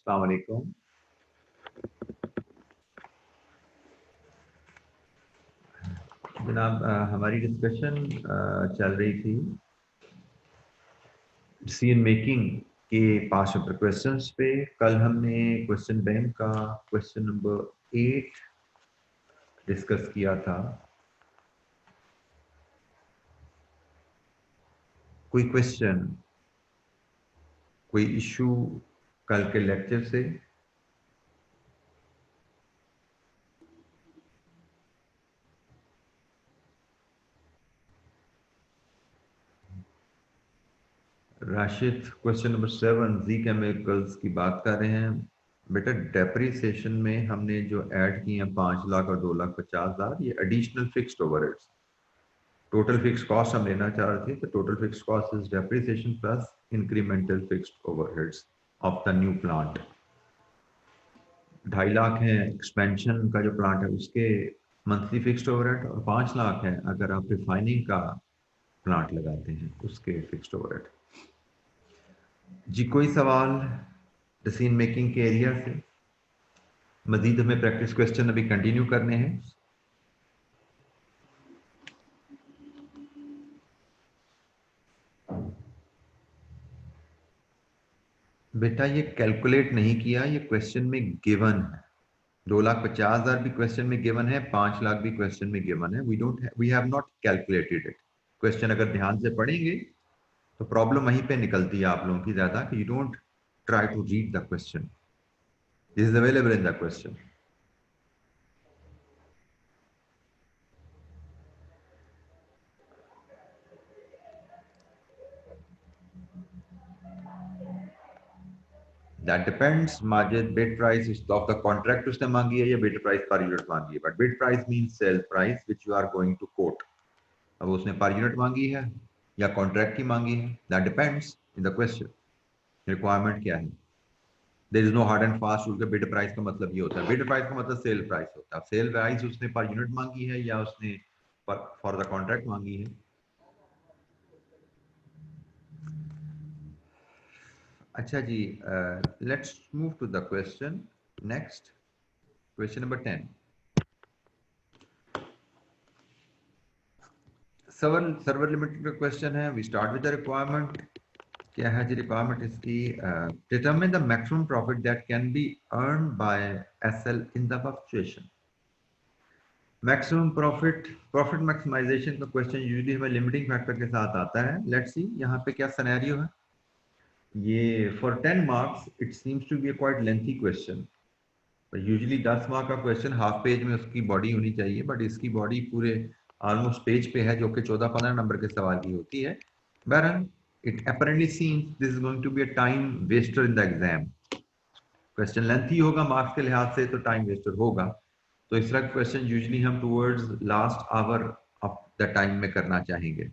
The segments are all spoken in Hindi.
अस्सलाम वालेकुम। जनाब, हमारी डिस्कशन चल रही थी डिसीजन मेकिंग के पास पेपर क्वेश्चंस पे। कल हमने क्वेश्चन बैंक का क्वेश्चन नंबर 8 डिस्कस किया था। कोई क्वेश्चन, कोई इशू कल के लेक्चर से? राशिद, क्वेश्चन नंबर 7 जी केमिकल्स की बात कर रहे हैं। बेटा, डेप्रिसिएशन में हमने जो ऐड किए हैं 5 लाख और 2,50,000, ये additional fixed overheads. Total fix cost हम लेना चाह रहे थे, तो total fix cost is depreciation plus incremental fixed overheads of the new plant. 2.5 lakh है एक्सपेंशन का जो प्लांट है उसके मंथली फिक्स्ड ओवरहेड, और 5 लाख है अगर आप रिफाइनिंग का प्लांट लगाते हैं उसके फिक्स्ड ओवरहेड। जी, कोई सवाल डिसीजन मेकिंग के एरिया से? मजीद हमें प्रैक्टिस क्वेश्चन अभी कंटिन्यू करने हैं। बेटा, ये कैलकुलेट नहीं किया, ये क्वेश्चन में गिवन है। 2,50,000 भी क्वेश्चन में गिवन है, 5 लाख भी क्वेश्चन में गिवन है। We have not calculated it. Question अगर ध्यान से पढ़ेंगे तो प्रॉब्लम वहीं पे निकलती है आप लोगों की ज्यादा, कि you don't try to read the question. This is available in the question. That depends Majid, bid price of the contract उसने मांगी है या बिड प्राइस पर यूनिट मांगी है। But bid price means sale price which you are going to quote. अब उसने पर यूनिट मांगी है या कॉन्ट्रैक्ट की मांगी है, that depends in the question. Requirement क्या है? There is no hard and fast rule. Bid price का मतलब ये होता है, बिड प्राइस का मतलब सेल प्राइस होता है। सेल प्राइस उसने पर यूनिट मांगी है या उसने फॉर द कॉन्ट्रैक्ट मांगी है। अच्छा जी, let's move to the question next. Question number 10, server limited का क्वेश्चन है। We start with the requirement. क्या है जी रिक्वायरमेंट इसकी? Determine the maximum profit that can be earn by SL in the above situation. Maximum profit maximization का क्वेश्चन यूजुअली हमें लिमिटिंग फैक्टर के साथ आता है। लेट्स सी यहाँ पे क्या सिनेरियो है। ये for 10 marks it seems to be quite lengthy question. Usually 10 mark का क्वेश्चन हाफ पेज में उसकी बॉडी होनी चाहिए, बट इसकी बॉडी पूरे ऑलमोस्ट पेज पे है, जो कि 14-15 नंबर के सवाल की होती है। बहरहाल it apparently seems this is going to be a time waster in the exam. Question lengthy होगा मार्क्स के लिहाज से, तो टाइम वेस्टर होगा। तो इस तरह क्वेश्चन यूजुअली हम towards last hour of the time में करना चाहेंगे।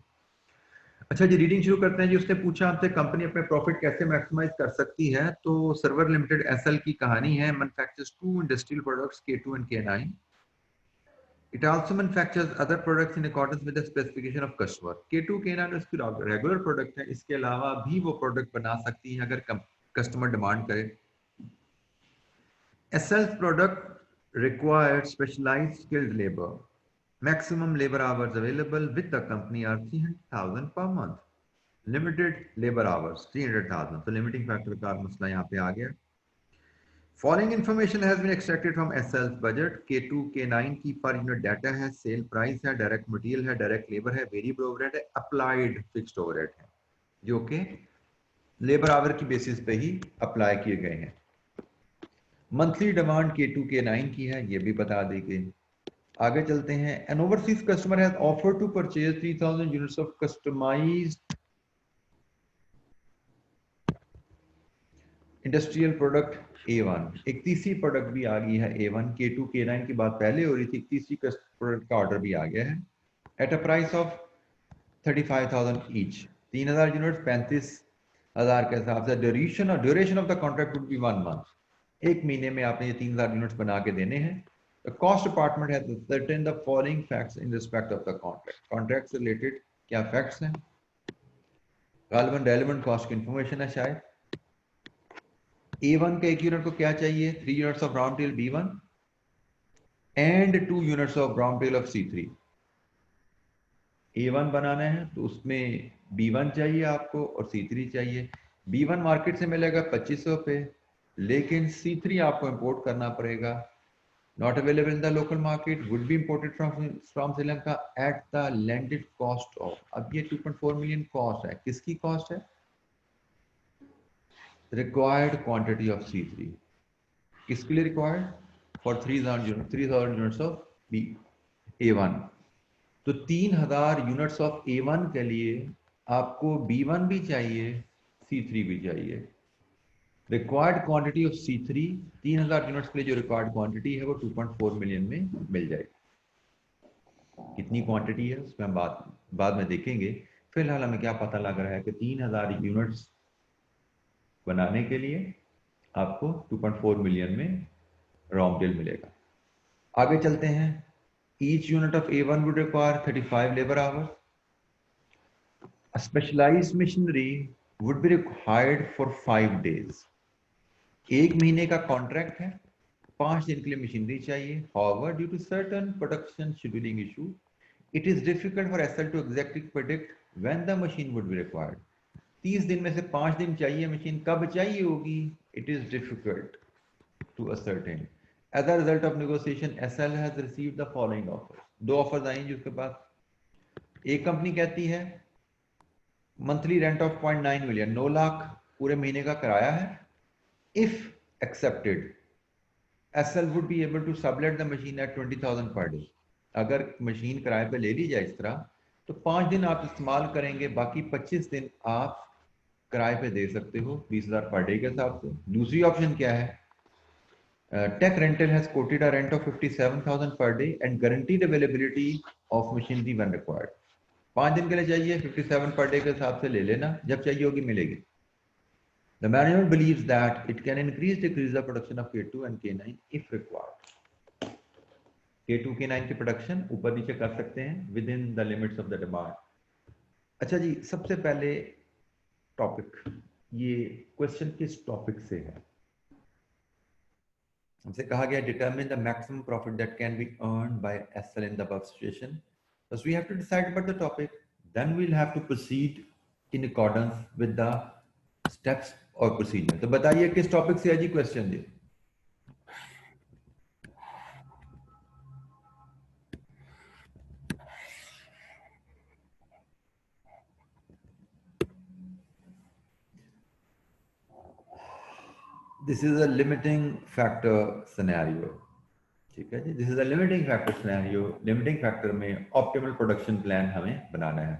अच्छा जी, रीडिंग शुरू करते हैं जी। उसने पूछा आपसे कंपनी अपने प्रॉफिट कैसे मैक्सिमाइज कर सकती है। तो सर्वर लिमिटेड एसएल की कहानी है, manufactures 2 industrial products K2 and K9. It also manufactures other products in accordance with the specification of customer. K2 K9 उसकी रेगुलर प्रोडक्ट है, इसके अलावा भी वो प्रोडक्ट बना सकती है अगर कस्टमर डिमांड करे। SL product required specialized skilled labor. Maximum labor hours available with the company are 300,000 per month. Limited labour hours 300,000। तो लिमिटिंग फैक्टर का मसला यहाँ पे आ गया। Following information has been extracted from SL budget. K2 K9 की पर यूनिट डाटा है, सेल प्राइस है, डायरेक्ट मटेरियल है, डायरेक्ट लेबर है, वेरिएबल ओवरहेड है, अप्लाइड फिक्स्ड ओवरहेड है, जो कि लेबर आवर की बेसिस पे ही अप्लाई किए गए हैं। मंथली डिमांड K2 K9 की है, ये भी बता दी गई। आगे चलते हैं। An overseas customer has offered to purchase 3,000 units of customised industrial product A1। एक तीसरी प्रोडक्ट भी आ गई है A1। K2 K9 की बात पहले हो रही थी, तीसरी प्रोडक्ट का ऑर्डर भी आ गया है at a price of 35,000 each. 3,000 unit 35,000 के हिसाब से। Duration of the contract would be 1 month. 1 महीने में आपने ये 3,000 यूनिट्स बना के देने हैं। The cost department has certain the following facts in respect of the contract. Contract से रिलेटेड क्या फैक्ट्स हैं? गालिबन रेलेवेंट कॉस्ट की इंफॉर्मेशन है शायद। A1 का एक यूनिट को क्या चाहिए, 3 units of round tail B1 and 2 units of round tail of C3। A1 बनाना है तो उसमें B1 चाहिए आपको और C3 चाहिए। B1 मार्केट से मिलेगा 2500 पे, लेकिन C3 आपको इंपोर्ट करना पड़ेगा। Not available in the local market, would be imported from Sri Lanka at the landed cost of. अब ये 2.4 मिलियन कॉस्ट है, किसकी कॉस्ट है, रिक्वायर्ड क्वांटिटी ऑफ C3। किसके लिए required, for 3000 units of A1। तो 3000 यूनिट्स ऑफ A1 के लिए आपको B1 भी चाहिए, C3 भी चाहिए। Required quantity of C3 3000 units के लिए जो रिक्वायर्ड क्वांटिटी है वो 2.4 मिलियन में मिल जाएगी। कितनी क्वांटिटी है उसमें हम बाद में देखेंगे। फिलहाल हमें क्या पता लग रहा है कि 3000 यूनिट्स बनाने के लिए आपको 2.4 मिलियन में रॉ मटेरियल मिलेगा। आगे चलते हैं। Each unit of A1 would require 35 labour hours. A specialized machinery would be required for 5 days. एक महीने का कॉन्ट्रैक्ट है, 5 दिन के लिए मशीनरी चाहिए। However, due to certain production scheduling issue, it is difficult for SL to exactly predict when the machine would be required. 30 दिन में से 5 दिन चाहिए, मशीन कब चाहिए होगी, it is difficult to ascertain. As a result of negotiation, SL has received the following offers. 2 offers आई जिसके पास। एक कंपनी कहती है monthly rent of 0.9 million, 9 lakh पूरे महीने का किराया है। If accepted, SL would be able to sublet the machine at 20,000 per day. अगर मशीन किराए पे ले ली जाए इस तरह, तो 5 दिन आप इस्तेमाल करेंगे, बाकी 25 दिन आप किराए पे दे सकते हो 20,000 पर डे के हिसाब से। दूसरी ऑप्शन क्या है, tech rental has quoted a rent of 57,000 per day and guaranteed availability of machinery when required. 5 दिन के लिए चाहिए, 57 पर डे के हिसाब से ले लेना, जब चाहिए होगी मिलेगी। The management believes that it can decrease the production of K2 and K9 if required. K2 K9 की प्रोडक्शन ऊपर नीचे कर सकते हैं with in the limits of the demand. अच्छा जी, सबसे पहले टॉपिक, ये क्वेश्चन किस टॉपिक से है। हमसे कहा गया determine the maximum profit that can be earned by SL in the above situation. First we have to decide about the topic, then we'll have to proceed in accordance with the steps और प्रोसीजर। तो बताइए किस टॉपिक से है जी क्वेश्चन जी। This is a limiting factor scenario. ठीक है जी, this is a limiting factor scenario. Limiting factor में ऑप्टिमल प्रोडक्शन प्लान हमें बनाना है।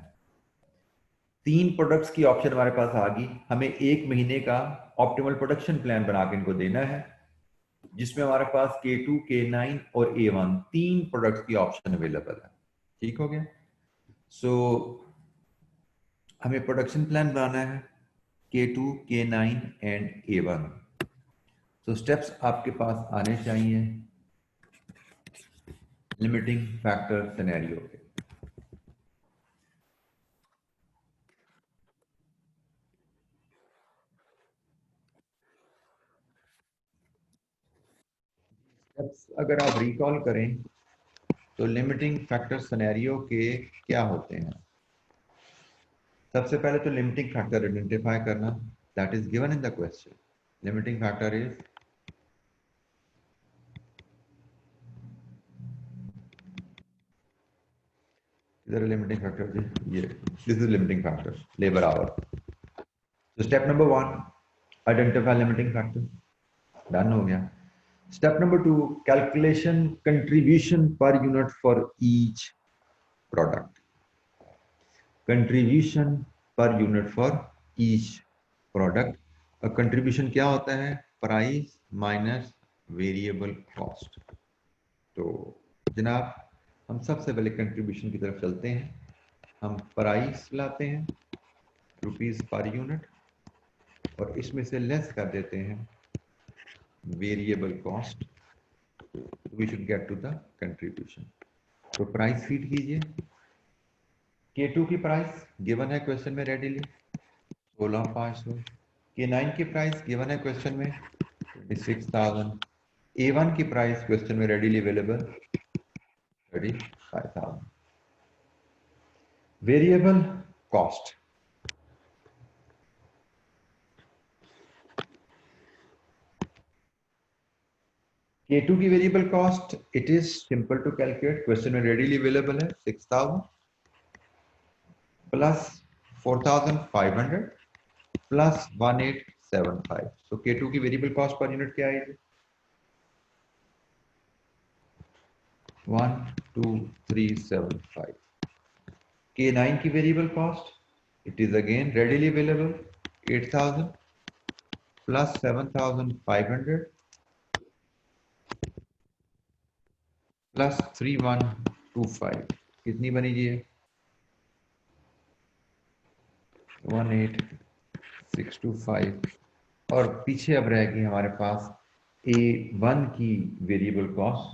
3 प्रोडक्ट्स की ऑप्शन हमारे पास आ गई, हमें 1 महीने का ऑप्टिमल प्रोडक्शन प्लान बना के इनको देना है, जिसमें हमारे पास K2, K9 और A1 3 प्रोडक्ट्स की ऑप्शन अवेलेबल है। ठीक हो गया। सो हमें प्रोडक्शन प्लान बनाना है K2, K9 एंड A1। तो स्टेप्स आपके पास आने चाहिए लिमिटिंग फैक्टर सिनेरियो के। स्टेप्स अगर आप रिकॉल करें तो लिमिटिंग फैक्टर सिनेरियो के क्या होते हैं। सबसे पहले तो लिमिटिंग फैक्टर आइडेंटिफाई करना, that is given in the question. Limiting factor is इधर लिमिटिंग फैक्टर, ये this is limiting factor labour hour. तो step number 1 identify limiting factor, done हो गया। Step number 2 calculation contribution per unit for each product. Contribution per unit for each product. और कंट्रीब्यूशन क्या होता है, प्राइस माइनस वेरिएबल कॉस्ट। तो जनाब हम सबसे पहले कंट्रीब्यूशन की तरफ चलते हैं। हम प्राइस लाते हैं रुपीस पर यूनिट और इसमें से लेस कर देते हैं variable cost. We should get to the contribution. तो प्राइस फीड कीजिए। K2 की प्राइस गिवन है क्वेश्चन में रेडीली 16,500, K9 की प्राइस गिवन है क्वेश्चन में 26,000। A1 की प्राइस क्वेश्चन में readily available 35,000। Variable cost, K2 की variable cost it is simple to calculate, question में रेडीली अवेलेबल है 6,000 प्लस 4,500 प्लस 1875। सो K2 की वेरिएबल कॉस्ट पर यूनिट क्या आएगी? 12375। K9 की variable cost it is again readily available 8,000 plus 7,500 plus 3125। कितनी बनी जी? 18625। और पीछे अब रहेगी हमारे पास A1 की वेरिएबल कॉस्ट,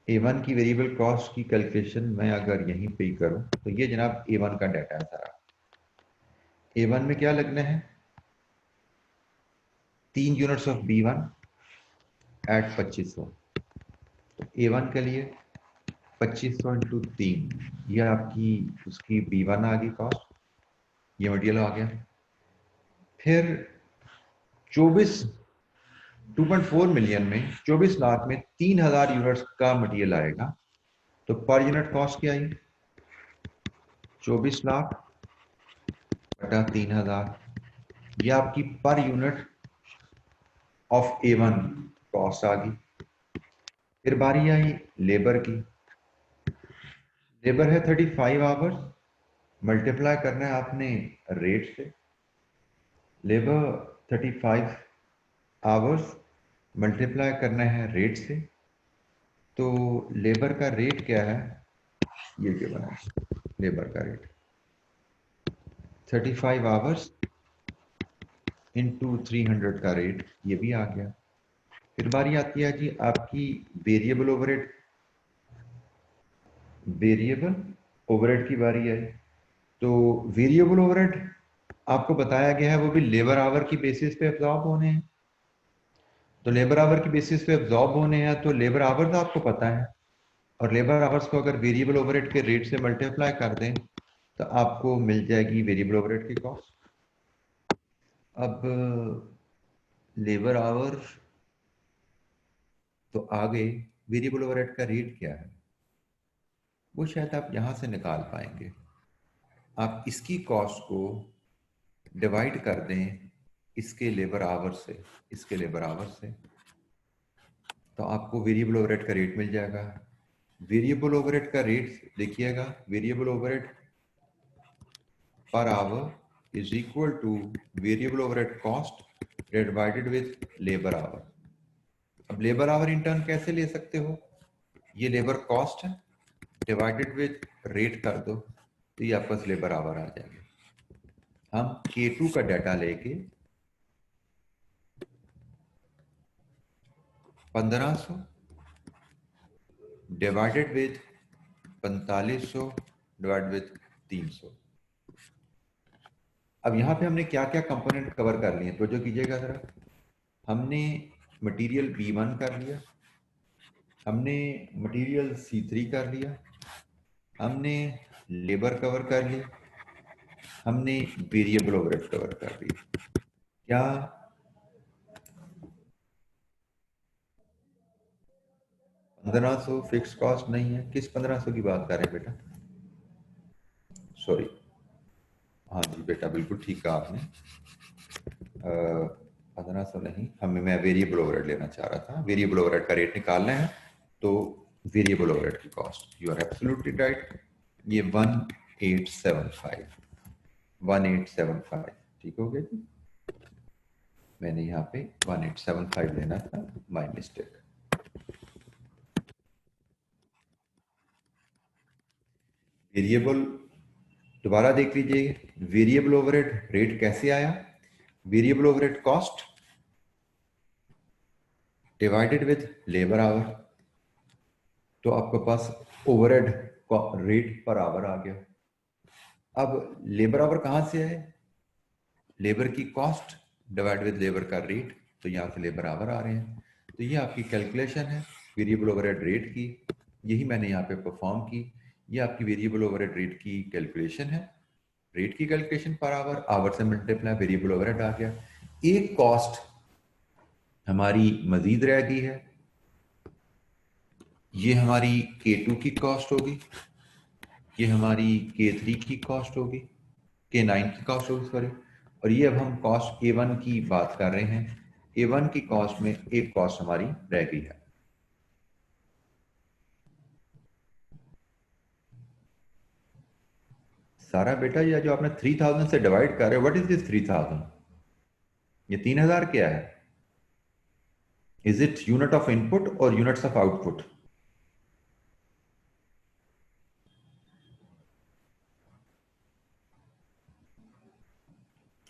A1 की वेरिएबल कॉस्ट की कैलकुलेशन मैं अगर यहीं पे ही करूं तो ये जनाब A1 का डाटा है सारा। A1 में क्या लगना है? 3 यूनिट्स ऑफ B1 एट 2500। तो A1 के लिए 2500 इंटू 3, ये आपकी उसकी B1 आ गई कॉस्ट, ये मटेरियल आ गया। फिर 2.4 मिलियन में 24 लाख में 3,000 यूनिट्स का मटेरियल आएगा, तो पर यूनिट कॉस्ट क्या आई? 24 लाख बटा 3,000, ये आपकी पर यूनिट ऑफ A1 कॉस्ट आ गई। फिर बारी आई लेबर की। लेबर है 35 आवर्स, मल्टीप्लाई करना है आपने रेट से। लेबर 35 आवर्स मल्टीप्लाई करना है रेट से, तो लेबर का रेट क्या है? ये क्या बना लेबर का रेट 35 आवर्स इंटू 300 का रेट, ये भी आ गया। फिर बारी आती है जी आपकी वेरिएबल ओवरहेड। वेरिएबल ओवरहेड की बारी है। तो वेरिएबल ओवरहेड आपको बताया गया है वो भी लेबर आवर की बेसिस पे एब्जॉर्ब होने हैं। तो लेबर आवर की बेसिस पे एब्जॉर्ब होने हैं, तो लेबर आवर्स आपको पता है, और लेबर आवर्स को अगर वेरिएबल ओवरहेड के रेट से मल्टीप्लाई कर दें तो आपको मिल जाएगी वेरिएबल ओवरहेड की कॉस्ट। अब लेबर आवर तो आ गए, वेरिएबल ओवरहेड का रेट क्या है वो शायद आप यहां से निकाल पाएंगे। आप इसकी कॉस्ट को डिवाइड कर दें इसके लेबर आवर से, इसके लेबर आवर से, तो आपको वेरिएबल ओवरहेड का रेट मिल जाएगा। वेरिएबल ओवरहेड का रेट देखिएगा, variable overhead per hour is equal two variable overhead cost divided with labour our. अब लेबर आवर इन टर्न कैसे ले सकते हो? ये लेबर कॉस्ट है डिवाइडेड विथ रेट कर दो, तो ये आपका लेबर आवर आ जाएगा। हम K2 का डाटा लेके 1500 डिवाइडेड विथ 4500 डिवाइड विथ 300। अब यहां पे हमने क्या क्या कंपोनेंट कवर कर लिए, तो जो कीजिएगा जरा, हमने मटेरियल B1 कर लिया, हमने मटेरियल C3 कर लिया, हमने लेबर कवर कर लिया, हमने वेरिएबल ओवरहेड कवर कर लिया। क्या 1500 फिक्स कॉस्ट नहीं है? किस 1500 की बात कर रहे हैं बेटा? सॉरी, हाँ जी बेटा बिल्कुल ठीक कहा आपने। 1500 नहीं, मैं वेरिएबल ओवरहेड लेना चाह रहा था। वेरिएबल ओवरहेड का रेट निकालना है, तो वेरिएबल ओवरहेड की cost, you are absolutely right, ये 1875 ठीक हो गया जी। मैंने यहाँ पे 1875 लेना था, माय मिस्टेक। वेरिएबल दोबारा देख लीजिए, वेरिएबल ओवरहेड रेट कैसे आया? Variable overhead cost divided with labour hour, तो आपके पास ओवरहेड रेट पर आवर आ गया। अब लेबर आवर कहां से है? लेबर की कॉस्ट डिवाइड विद लेबर का रेट, तो यहां से लेबर आवर आ रहे हैं। तो ये आपकी कैलकुलेशन है वेरिएबल ओवरहेड रेट की, यही मैंने यहाँ पे परफॉर्म की। ये आपकी वेरिएबल ओवरहेड रेट की कैलकुलेशन है, रेट की कैलकुलेशन पर आवर, आवर से मल्टीप्लाई वेरिएबल ओवरहेड आ गया। एक कॉस्ट हमारी मजीद रह गई है, ये हमारी K2 की कॉस्ट होगी, ये हमारी K3 की कॉस्ट होगी, K9 की कॉस्ट होगी सॉरी, और ये अब हम कॉस्ट A1 की बात कर रहे हैं। A1 की कॉस्ट में एक कॉस्ट हमारी रह गई है। सारा बेटा ये जो आपने 3000 से डिवाइड कर रहे हो, व्हाट इज दिस 3000? ये 3000 क्या है? Is it unit of input और यूनिट्स ऑफ आउटपुट?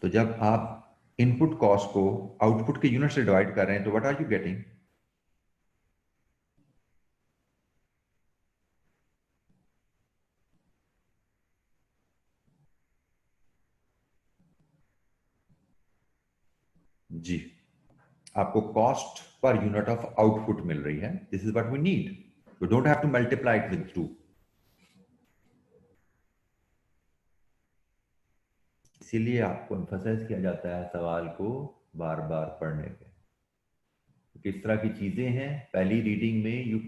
तो जब आप इनपुट कॉस्ट को आउटपुट के यूनिट से डिवाइड कर रहे हैं तो व्हाट आर यू गेटिंग? जी, आपको cost per unit of output मिल रही है। This is what we need, you don't have to multiply it with 2। इसीलिए आपको एम्फसाइज किया जाता है सवाल को बार बार पढ़ने पे। किस तरह की चीजें हैं पहली रीडिंग में, you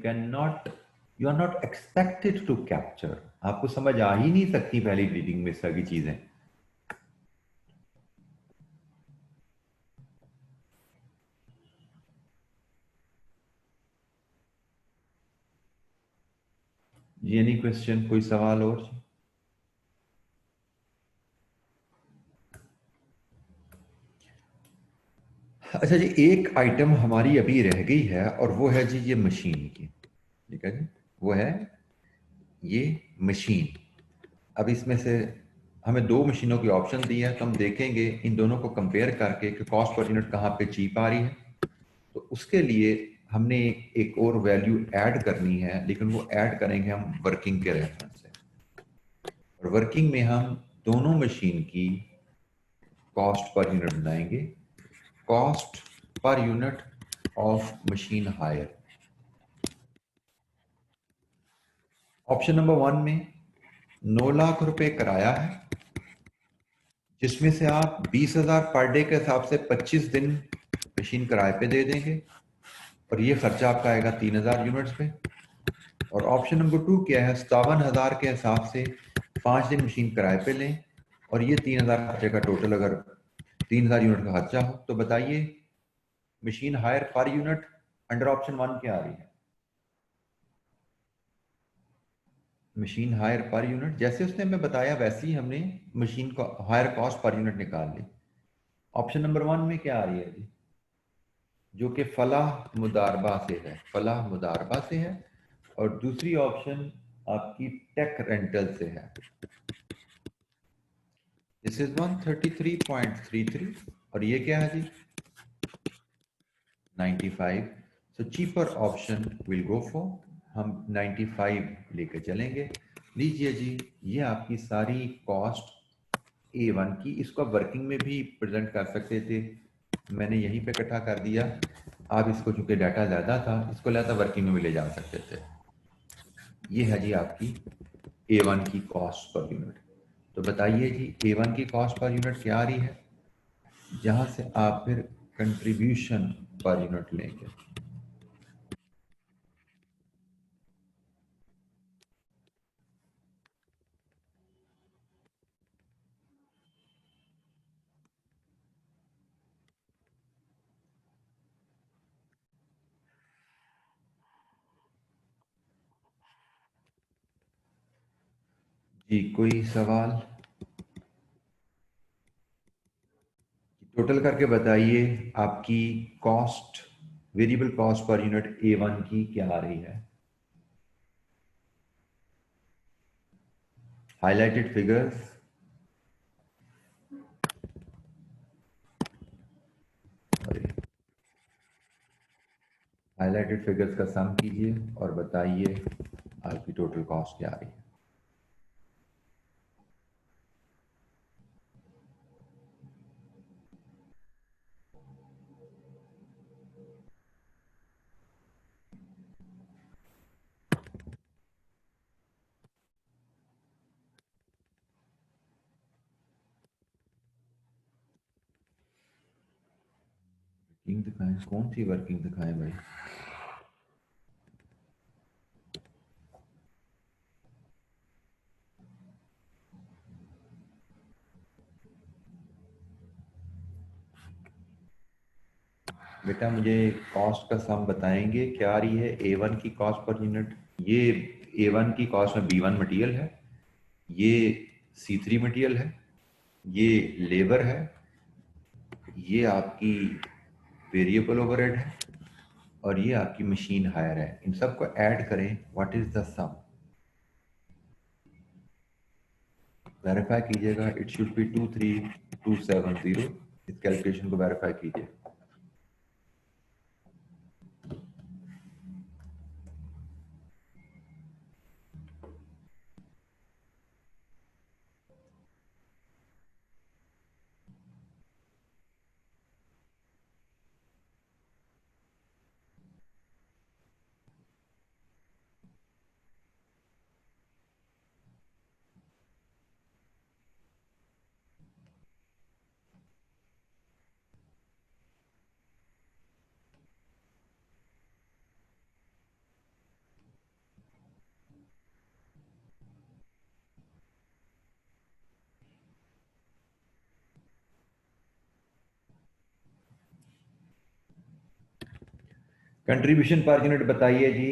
are not expected to capture, आपको समझ आ ही नहीं सकती पहली रीडिंग में इस तरह की चीजें। जी एनी क्वेश्चन, कोई सवाल और? अच्छा जी, एक आइटम हमारी अभी रह गई है और वो है जी ये मशीन की, ठीक है जी, वो है ये मशीन। अब इसमें से हमें दो मशीनों की ऑप्शन दी है, तो हम देखेंगे इन दोनों को कंपेयर करके कि कॉस्ट पर यूनिट कहाँ पे चीप आ रही है। तो उसके लिए हमने एक और वैल्यू ऐड करनी है, लेकिन वो ऐड करेंगे हम वर्किंग के रेफरेंस से। और वर्किंग में हम दोनों मशीन की कॉस्ट पर यूनिट बनाएंगे, cost per unit of machine hire. Option number 1 में 9 लाख रुपए किराया है, जिसमें से आप 20,000 पर डे के हिसाब से 25 दिन मशीन किराए पे दे देंगे, और ये खर्चा आपका आएगा 3,000 यूनिट्स पे। और ऑप्शन नंबर 2 क्या है, 57,000 के हिसाब से 5 दिन मशीन किराए पे लें, और ये 3,000 खर्चे का टोटल अगर 3,000 यूनिट का खर्चा हो, तो बताइए machine hire per unit under option 1 क्या आ रही है? मशीन हायर पर यूनिट जैसे उसने हमें बताया वैसे ही हमने मशीन को हायर कॉस्ट पर यूनिट निकाल ली। ऑप्शन नंबर 1 में क्या आ रही है जी? जो कि फलाह मुदारबा से है, फलाह मुदारबा से है, और दूसरी ऑप्शन आपकी टेक रेंटल से है। दिस इज 133.33, और ये क्या है जी? 95। So cheaper option will go for, हम 95 लेकर चलेंगे। लीजिए जी, ये आपकी सारी कॉस्ट A1 की, इसको आप वर्किंग में भी प्रेजेंट कर सकते थे, मैंने यहीं पे इकट्ठा कर दिया। आप इसको चूंकि डाटा ज़्यादा था, इसको ज़्यादा वर्किंग में भी ले जा सकते थे। ये है जी आपकी A1 की कॉस्ट पर यूनिट। तो बताइए जी A1 की कॉस्ट पर यूनिट क्या आ रही है, जहां से आप फिर कंट्रीब्यूशन पर यूनिट लेंगे। जी कोई सवाल? टोटल करके बताइए आपकी cost, variable cost per unit A1 की क्या आ रही है? Highlighted figures. हाईलाइटेड फिगर्स का सम कीजिए और बताइए आपकी टोटल कॉस्ट क्या आ रही है। वर्किंग दिखाएं, कौन सी वर्किंग दिखाएं भाई? बेटा मुझे कॉस्ट का सम बताएंगे क्या आ रही है। A1 की कॉस्ट पर यूनिट, ये A1 की कॉस्ट में B1 मटेरियल है, ये C3 मटेरियल है, ये लेबर है, ये आपकी वेरिएबल ओवरहेड है और ये आपकी मशीन हायर है। इन सबको ऐड करें, what is the sum? Verify कीजिएगा, इट शुड बी 23270। इस कैलकुलेशन को वेरीफाई कीजिए। कंट्रीब्यूशन पर यूनिट बताइए जी।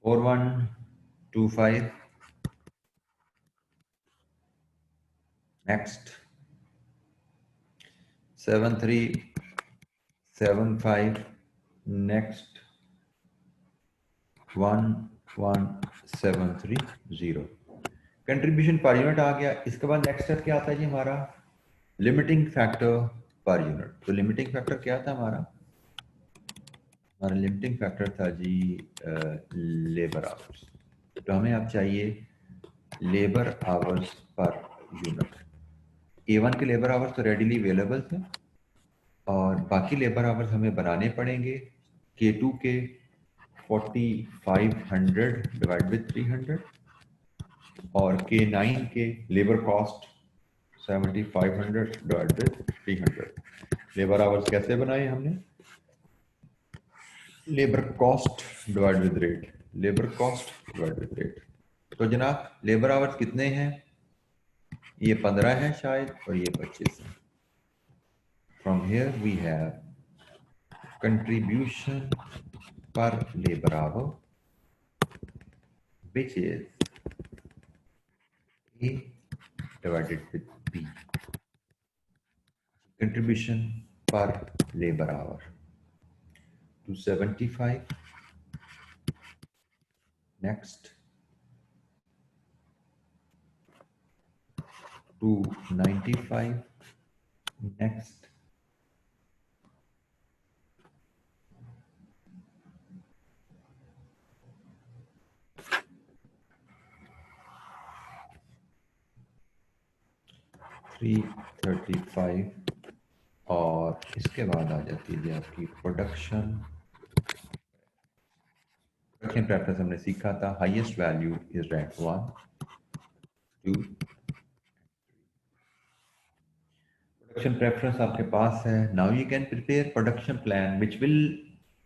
4125। Next 7375। Next 11730। Contribution per unit आ गया। इसके बाद नेक्स्ट स्टेप क्या आता है जी हमारा? Limiting factor per unit. तो लिमिटिंग फैक्टर क्या था हमारा? हमारा लिमिटिंग फैक्टर था जी लेबर आवर्स। तो हमें अब चाहिए labour hours per unit. A1 के लेबर आवर्स तो रेडीली अवेलेबल थे और बाकी लेबर आवर्स हमें बनाने पड़ेंगे। K2 के 4500 डिवाइड विद 300 और K9 के labour cost 7500 divide with 300। Labour hours कैसे बनाए हमने? Labour cost divide with rate, labour cost divide with rate. तो जनाब लेबर आवर्स कितने हैं? ये 15 है शायद और ये 25 है। From here we have contribution per labour hour which is A divided with B. Contribution per labor hour 275. Next 295. Next 335 और इसके बाद आ जाती है आपकी प्रोडक्शन प्रेफरेंस। हमने सीखा था highest value is rank 1 2। Production preference आपके पास है। Now you can prepare production plan which will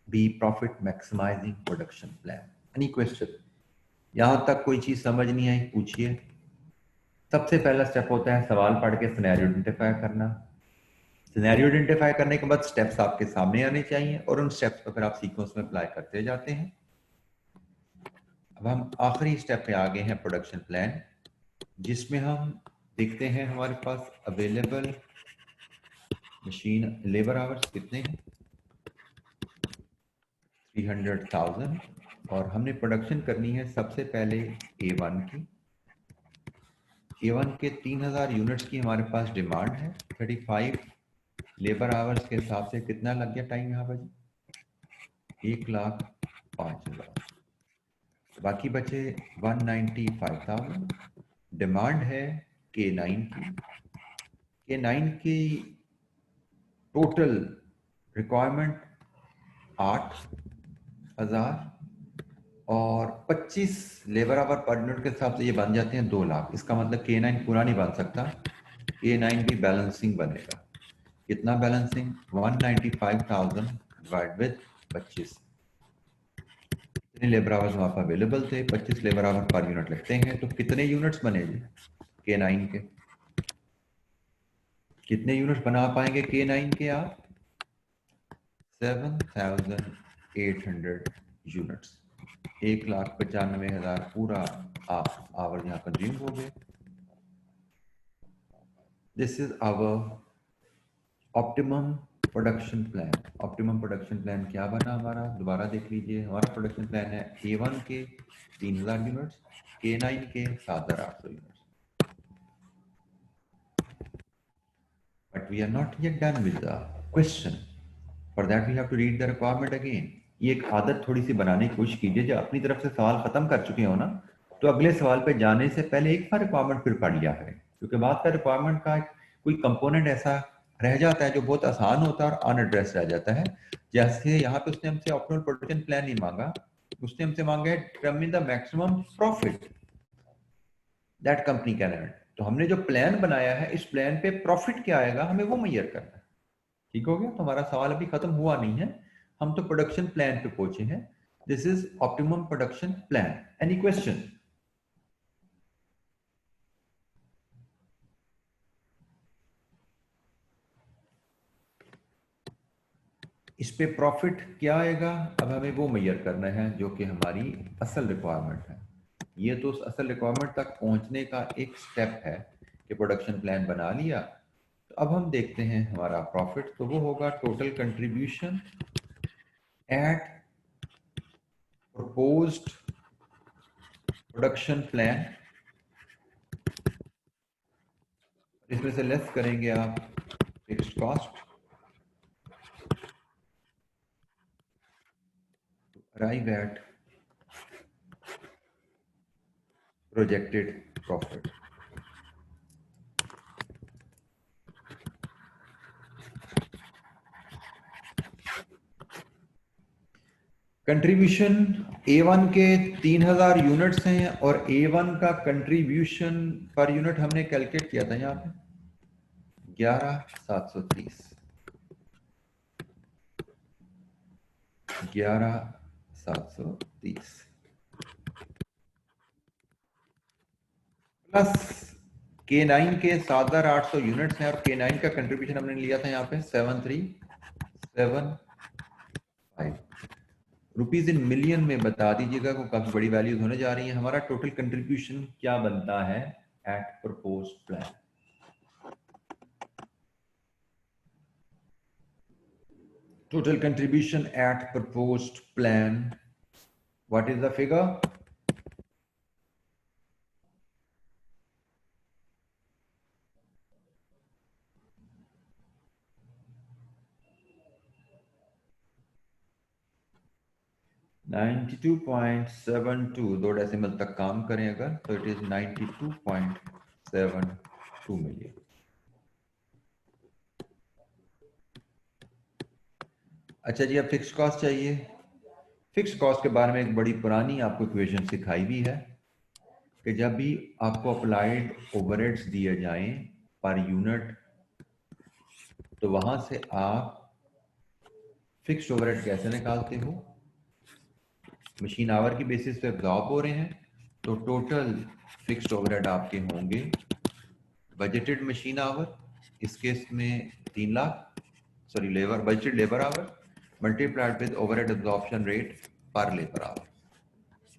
be profit maximising production plan. Any question? यहां तक कोई चीज समझ नहीं आई पूछिए। सबसे पहला स्टेप होता है सवाल पढ़ के सिनेरियो आइडेंटिफाई करना। सिनेरियो आइडेंटिफाई करने के बाद स्टेप्स आपके सामने आने चाहिए और उन स्टेप्स पर फिर आप सीक्वेंस में अप्लाई करते जाते हैं। अब हम आखिरी स्टेप पे आ गए हैं प्रोडक्शन प्लान, जिसमें हम देखते हैं हमारे पास अवेलेबल मशीन लेबर आवर्स कितने हैं? 300,000। और हमने प्रोडक्शन करनी है सबसे पहले A1 की A1 के 3000 यूनिट्स की हमारे पास डिमांड है। 35 लेबर आवर्स के हिसाब से कितना लग गया टाइम यहाँ पर? 1,05,000। बाकी बचे 195,000। डिमांड है K9 की। K9 की टोटल रिक्वायरमेंट 8,000 और 25 लेबर आवर पर यूनिट के हिसाब से ये बन जाते हैं 2 लाख। इसका मतलब K9 पूरा नहीं बन सकता, K9 भी बैलेंसिंग बनेगा। कितना बैलेंसिंग? 195,000 divide with 25। कितने लेबर आवर्स वहां पर अवेलेबल थे? 25 लेबर आवर पर यूनिट लगते हैं, तो कितने यूनिट्स बनेंगे K9 के? कितने यूनिट्स बना पाएंगे K9 के आप? 7,800 यूनिट्स। 1,95,000 पूरा आप आवर यहाँ कंज्यूम हो गए। This is our optimum production plan. Optimum production plan क्या बना हमारा? दोबारा देख लीजिए। हमारा प्रोडक्शन प्लान है A1 के 3,000 यूनिट्स, K9 के 7,800 units. But we are not yet done with the question. For that we have to read the requirement again. ये एक आदत थोड़ी सी बनाने की कोशिश कीजिए। जब अपनी तरफ से सवाल खत्म कर चुके हो ना, तो अगले सवाल पे जाने से पहले एक बार रिक्वायरमेंट फिर पढ़ लिया करें, क्योंकि बाद का रिक्वायरमेंट का कोई कंपोनेंट ऐसा रह जाता है जो बहुत आसान होता है और अनएड्रेस रह जाता है। जैसे यहाँ पे उसने हमसे ऑप्टिमल प्रोडक्शन प्लान नहीं मांगा, उसने हमसे मांगा है determine the maximum profit that company can earn. तो हमने जो प्लान बनाया है, इस प्लान पे प्रॉफिट क्या आएगा हमें वो मेजर करना है। ठीक हो गया? तो हमारा सवाल अभी खत्म हुआ नहीं है, हम तो प्रोडक्शन प्लान पे पहुंचे हैं। This is optimum production plan. Any question? इस पे प्रॉफिट क्या आएगा अब हमें वो मेजर करना है जो कि हमारी असल रिक्वायरमेंट है। ये तो उस असल रिक्वायरमेंट तक पहुंचने का एक स्टेप है कि प्रोडक्शन प्लान बना लिया। तो अब हम देखते हैं हमारा प्रॉफिट, तो वो होगा total contribution at proposed production plan. इसमें से लेस करेंगे आप fixed cost, arrive at projected profit. Contribution A1 के 3,000 यूनिट्स हैं और A1 का कंट्रीब्यूशन पर यूनिट हमने कैलकुलेट किया था यहाँ पे 11,730। 11,730 प्लस K9 के 7,800 यूनिट्स हैं और K9 का कंट्रीब्यूशन हमने लिया था यहाँ पे 7,375 रुपीज इन मिलियन में बता दीजिएगा, को काफी बड़ी वैल्यूज होने जा रही है। हमारा टोटल कंट्रीब्यूशन क्या बनता है at proposed plan? Total contribution at proposed plan, what is the figure? $92.72। 2 decimal तक काम करें अगर तो इट इज 92.72 मिलियन। अच्छा जी, अब फिक्स कॉस्ट चाहिए। फिक्स कॉस्ट के बारे में एक बड़ी पुरानी आपको इक्वेशन सिखाई भी है कि जब भी आपको अप्लाइड ओवरहेड्स दिए जाएं पर यूनिट, तो वहां से आप फिक्स्ड ओवरहेड कैसे निकालते हो? मशीन आवर की बेसिस पे एब्जॉर्ब हो रहे हैं, तो टोटल फिक्स्ड ओवरहेड आपके होंगे बजटेड मशीन आवर, इस केस में 3 lakh, sorry labour, budgeted labour our multiplied with overhead absorption rate पर लेबर आवर।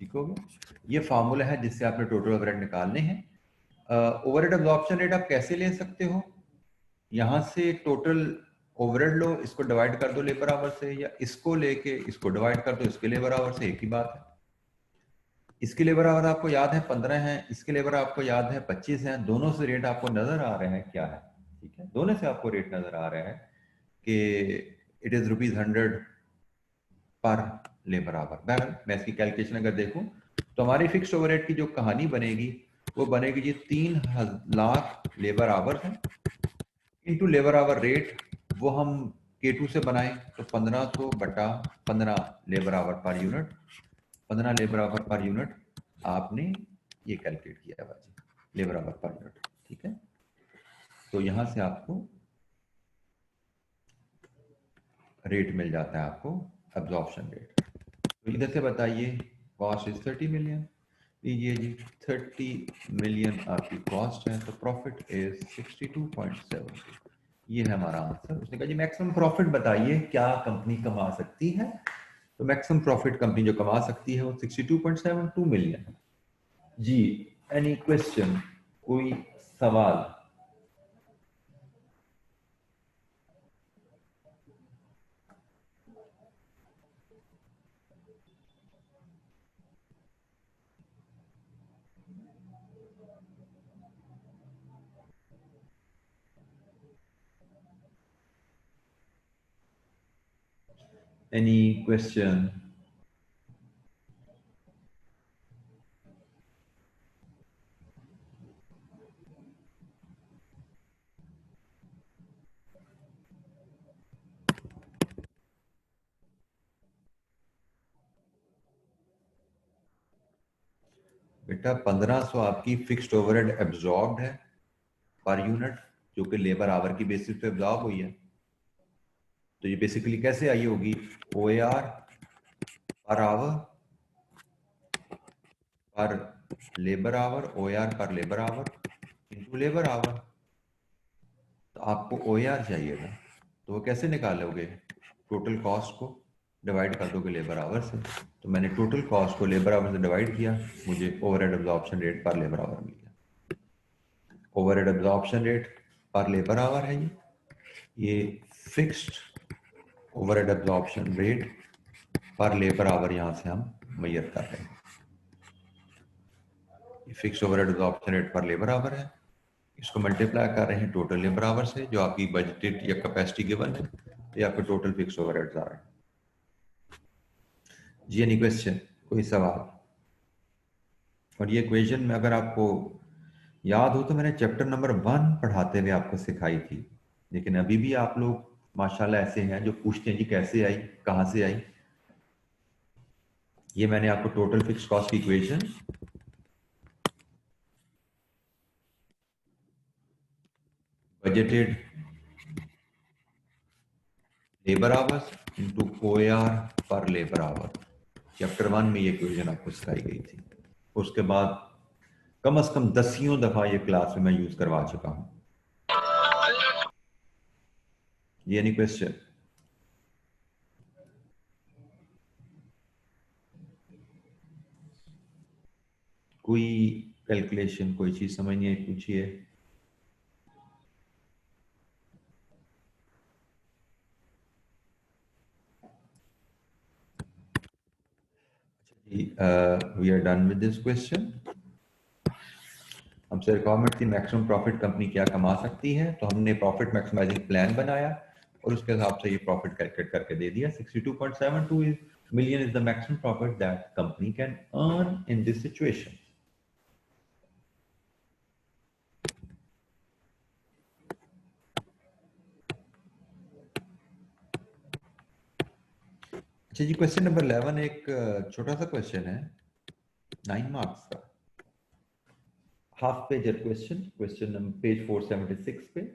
ठीक हो गया? ये फार्मूला है जिससे आपने टोटल ओवरहेड निकालने हैं। ओवरहेड एब्जॉर्प्शन रेट आप कैसे ले सकते हो? यहां से टोटल ओवरहेड लो, इसको डिवाइड कर दो लेबर आवर से, या इसको लेके इसको डिवाइड कर दो इसके लेबर आवर से, एक ही बात है। इसके लेबर आवर आपको याद है 15 है, इसके लेबर आपको याद है 25 है, दोनों से रेट आपको नजर आ रहे हैं क्या है, ठीक है, दोनों से आपको रेट नजर आ रहा है कि इट इज ₹100 पर लेबर आवर। बहरहाल मैं इसकी कैलकुलेशन अगर देखूं तो हमारी फिक्स्ड ओवरहेड की जो कहानी बनेगी वो बनेगी जी 3 लाख लेबर आवर है इनटू लेबर आवर रेट, वो हम K2 से बनाए तो 1500 बटा 15 labour our per unit, 15 labour our per unit आपने ये कैलकुलेट किया है लेबर आवर पर यूनिट, ठीक है। तो यहां से आपको रेट मिल जाता है आपको एब्जॉर्प्शन रेट। तो इधर से बताइए कॉस्ट इज 30 मिलियन, लीजिए जी 30 मिलियन आपकी कॉस्ट है तो प्रॉफिट इज 62.7, ये है हमारा आंसर। उसने कहा जी मैक्सिमम प्रॉफिट बताइए क्या कंपनी कमा सकती है, तो मैक्सिमम प्रॉफिट कंपनी जो कमा सकती है वो 62.72 मिलियन। जी एनी क्वेश्चन, कोई सवाल? Any question? बेटा 1500 आपकी फिक्स्ड ओवरहेड एब्जॉर्ब्ड है पर यूनिट, जो कि लेबर आवर की बेसिस पे एब्जॉर्ब हुई है। तो ये बेसिकली कैसे आई होगी, OAR पर आवर पर लेबर आवर, OAR पर labour our into labour hour. तो आपको OAR चाहिएगा तो वो कैसे निकालोगे, टोटल कॉस्ट को डिवाइड कर दोगे लेबर आवर से। तो मैंने टोटल कॉस्ट को लेबर आवर से डिवाइड किया, मुझे ओवरहेड एब्जॉर्प्शन रेट पर लेबर आवर मिल गया। ओवरहेड एब्जॉर्प्शन रेट पर लेबर आवर है ये फिक्स्ड ओवरहेड एब्जॉर्प्शन रेट पर लेबर आवर यहां से हम मेजर कर रहे हैं। ये फिक्स्ड ओवरहेड एब्जॉर्प्शन रेट पर लेबर आवर है, इसको मल्टीप्लाई कर रहे हैं टोटल लेबर आवर से जो आपकी बजटेड या कैपेसिटी गिवन है, ये आपके टोटल फिक्स्ड ओवरहेड्स आ रहे हैं। जी एनी क्वेश्चन, कोई सवाल? और ये इक्वेशन में अगर आपको याद हो तो मैंने चैप्टर नंबर 1 पढ़ाते हुए आपको सिखाई थी, लेकिन अभी भी आप लोग माशाल्लाह ऐसे हैं जो पूछते हैं जी कैसे आई, कहां से आई। ये मैंने आपको टोटल फिक्स कॉस्ट की equation budgeted labour hours into OAR पर लेबर आवर, चैप्टर 1 में ये इक्वेशन आपको सिखाई गई थी। उसके बाद कम से कम दसियों दफा ये क्लास में मैं यूज करवा चुका हूं। ये एनी क्वेश्चन? कोई कैलकुलेशन, कोई चीज समझ नहीं आई, पूछिए। We are done with this question. हमसे रिक्वायरमेंट थी मैक्सिमम प्रॉफिट कंपनी क्या कमा सकती है, तो हमने प्रॉफिट मैक्सिमाइजिंग प्लान बनाया और उसके हिसाब से ये प्रॉफिट कैलकुलेट करके दे दिया। 62.72 million is the maximum profit that company can earn in this situation. अच्छा जी, क्वेश्चन नंबर 11 एक छोटा सा क्वेश्चन है 9 मार्क्स का, half pager question, question number page 476 पे,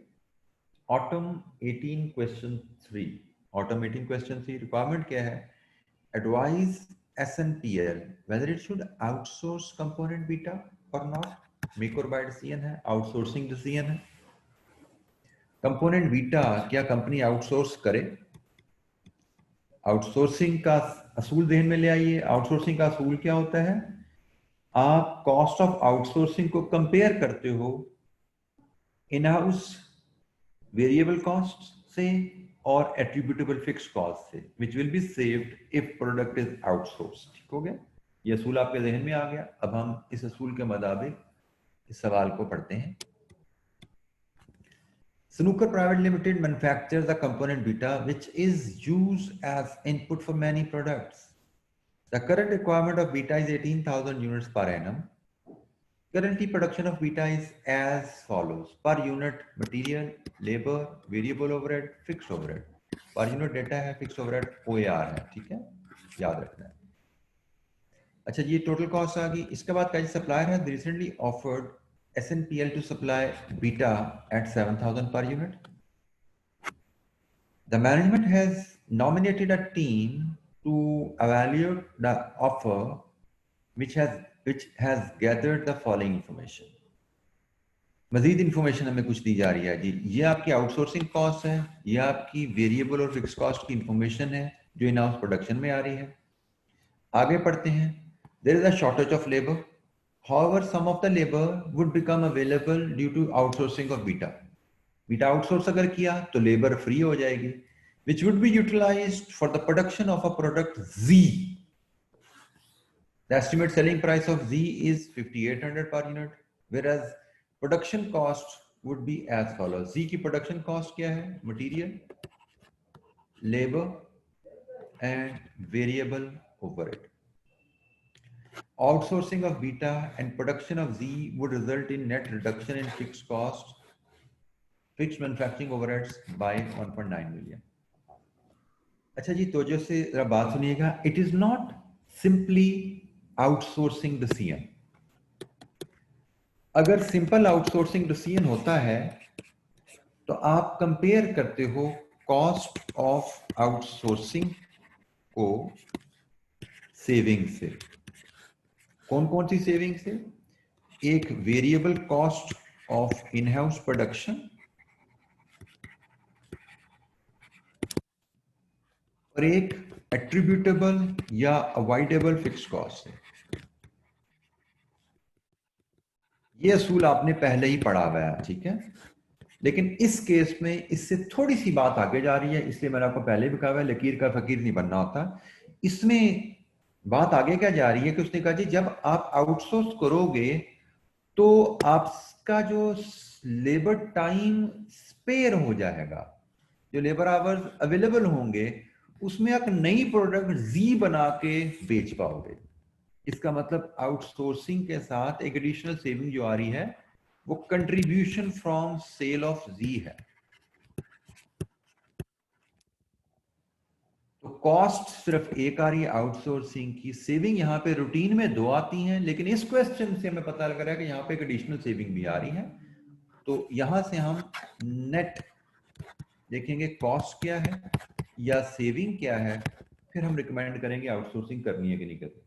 autumn 18 question 3। Autumn 18 question 3 requirement क्या है, advise SNPL whether it should outsource component beta or not, make or buy decision है, आउटसोर्सिंग डिसीजन है। कंपोनेंट बीटा क्या कंपनी आउटसोर्स करे, आउटसोर्सिंग का असूल ध्यान में ले आइए। आउटसोर्सिंग का असूल क्या होता है, आप कॉस्ट ऑफ आउटसोर्सिंग को कंपेयर करते हो इन हाउस वेरिएबल कॉस्ट से और एट्रीब्यूटेबल फिक्स कॉस्ट से, which will be saved if product is outsource. ठीक हो गया, ये असूल आपके जहन में आ गया। अब हम इस असूल के मुताबिक इस सवाल को पढ़ते हैं। Snooker Private Limited manufactures the component beta, which is used as input for many products. The current requirement of beta is 18,000 units per annum. Currently, production of beta is as follows: per unit material, labor, variable overhead, fixed overhead. Per unit data है, fixed overhead OAR है, ठीक है, याद रखना है। अच्छा जी, ये टोटल कॉस्ट आ गई। इसके बाद का सप्लायर है recently offered SNPL to supply beta at 7,000 per unit. The management has nominated a team to evaluate the offer, which has gathered the following information. Majid information हमें कुछ दी जा रही है जी। ये आपकी आउटसोर्सिंग कॉस्ट है, ये आपकी वेरिएबल और फिक्स कॉस्ट की इंफॉर्मेशन है जो इन हाउस प्रोडक्शन में आ रही है। आगे पढ़ते हैं। There is a shortage of labour, however some of the labour would become available due to outsourcing of beta. Beta outsource अगर किया तो लेबर फ्री हो जाएगी, which would be utilized for the production of a product Z. The estimate selling price of Z is 5,800 per unit, whereas production cost would be as follows. Z की production cost क्या है? Material, labor and variable overhead. Outsourcing of beta and production of Z would result in net reduction in fixed cost, fixed manufacturing overheads by 1.9 million. अच्छा जी, तो जो से जरा बात सुनिएगा। It is not simply outsourcing the CM. अगर सिंपल आउटसोर्सिंग द सीएम होता है तो आप कंपेयर करते हो कॉस्ट ऑफ आउटसोर्सिंग को सेविंग से। कौन कौन सी सेविंग से? एक variable cost of in house production और एक एट्रीब्यूटेबल या अवॉइडेबल फिक्स कॉस्ट है। ये असूल आपने पहले ही पढ़ा हुआ है, ठीक है, लेकिन इस केस में इससे थोड़ी सी बात आगे जा रही है, इसलिए मैंने आपको पहले भी कहा है लकीर का फकीर नहीं बनना होता। इसमें बात आगे क्या जा रही है कि उसने कहा जी जब आप आउटसोर्स करोगे तो आपका जो लेबर टाइम स्पेयर हो जाएगा, जो लेबर आवर्स अवेलेबल होंगे उसमें आप नई प्रोडक्ट जी बना के बेच पाओगे। इसका मतलब आउटसोर्सिंग के साथ एक एडिशनल सेविंग जो आ रही है वो कंट्रीब्यूशन फ्रॉम सेल ऑफ जी है। तो कॉस्ट सिर्फ एक आ रही है आउटसोर्सिंग की, सेविंग यहां पे रूटीन में दो आती हैं, लेकिन इस क्वेश्चन से हमें पता लग रहा है कि यहां पे एक एडिशनल सेविंग भी आ रही है। तो यहां से हम नेट देखेंगे कॉस्ट क्या है या सेविंग क्या है, फिर हम रिकमेंड करेंगे आउटसोर्सिंग करनी है कि नहीं करनी।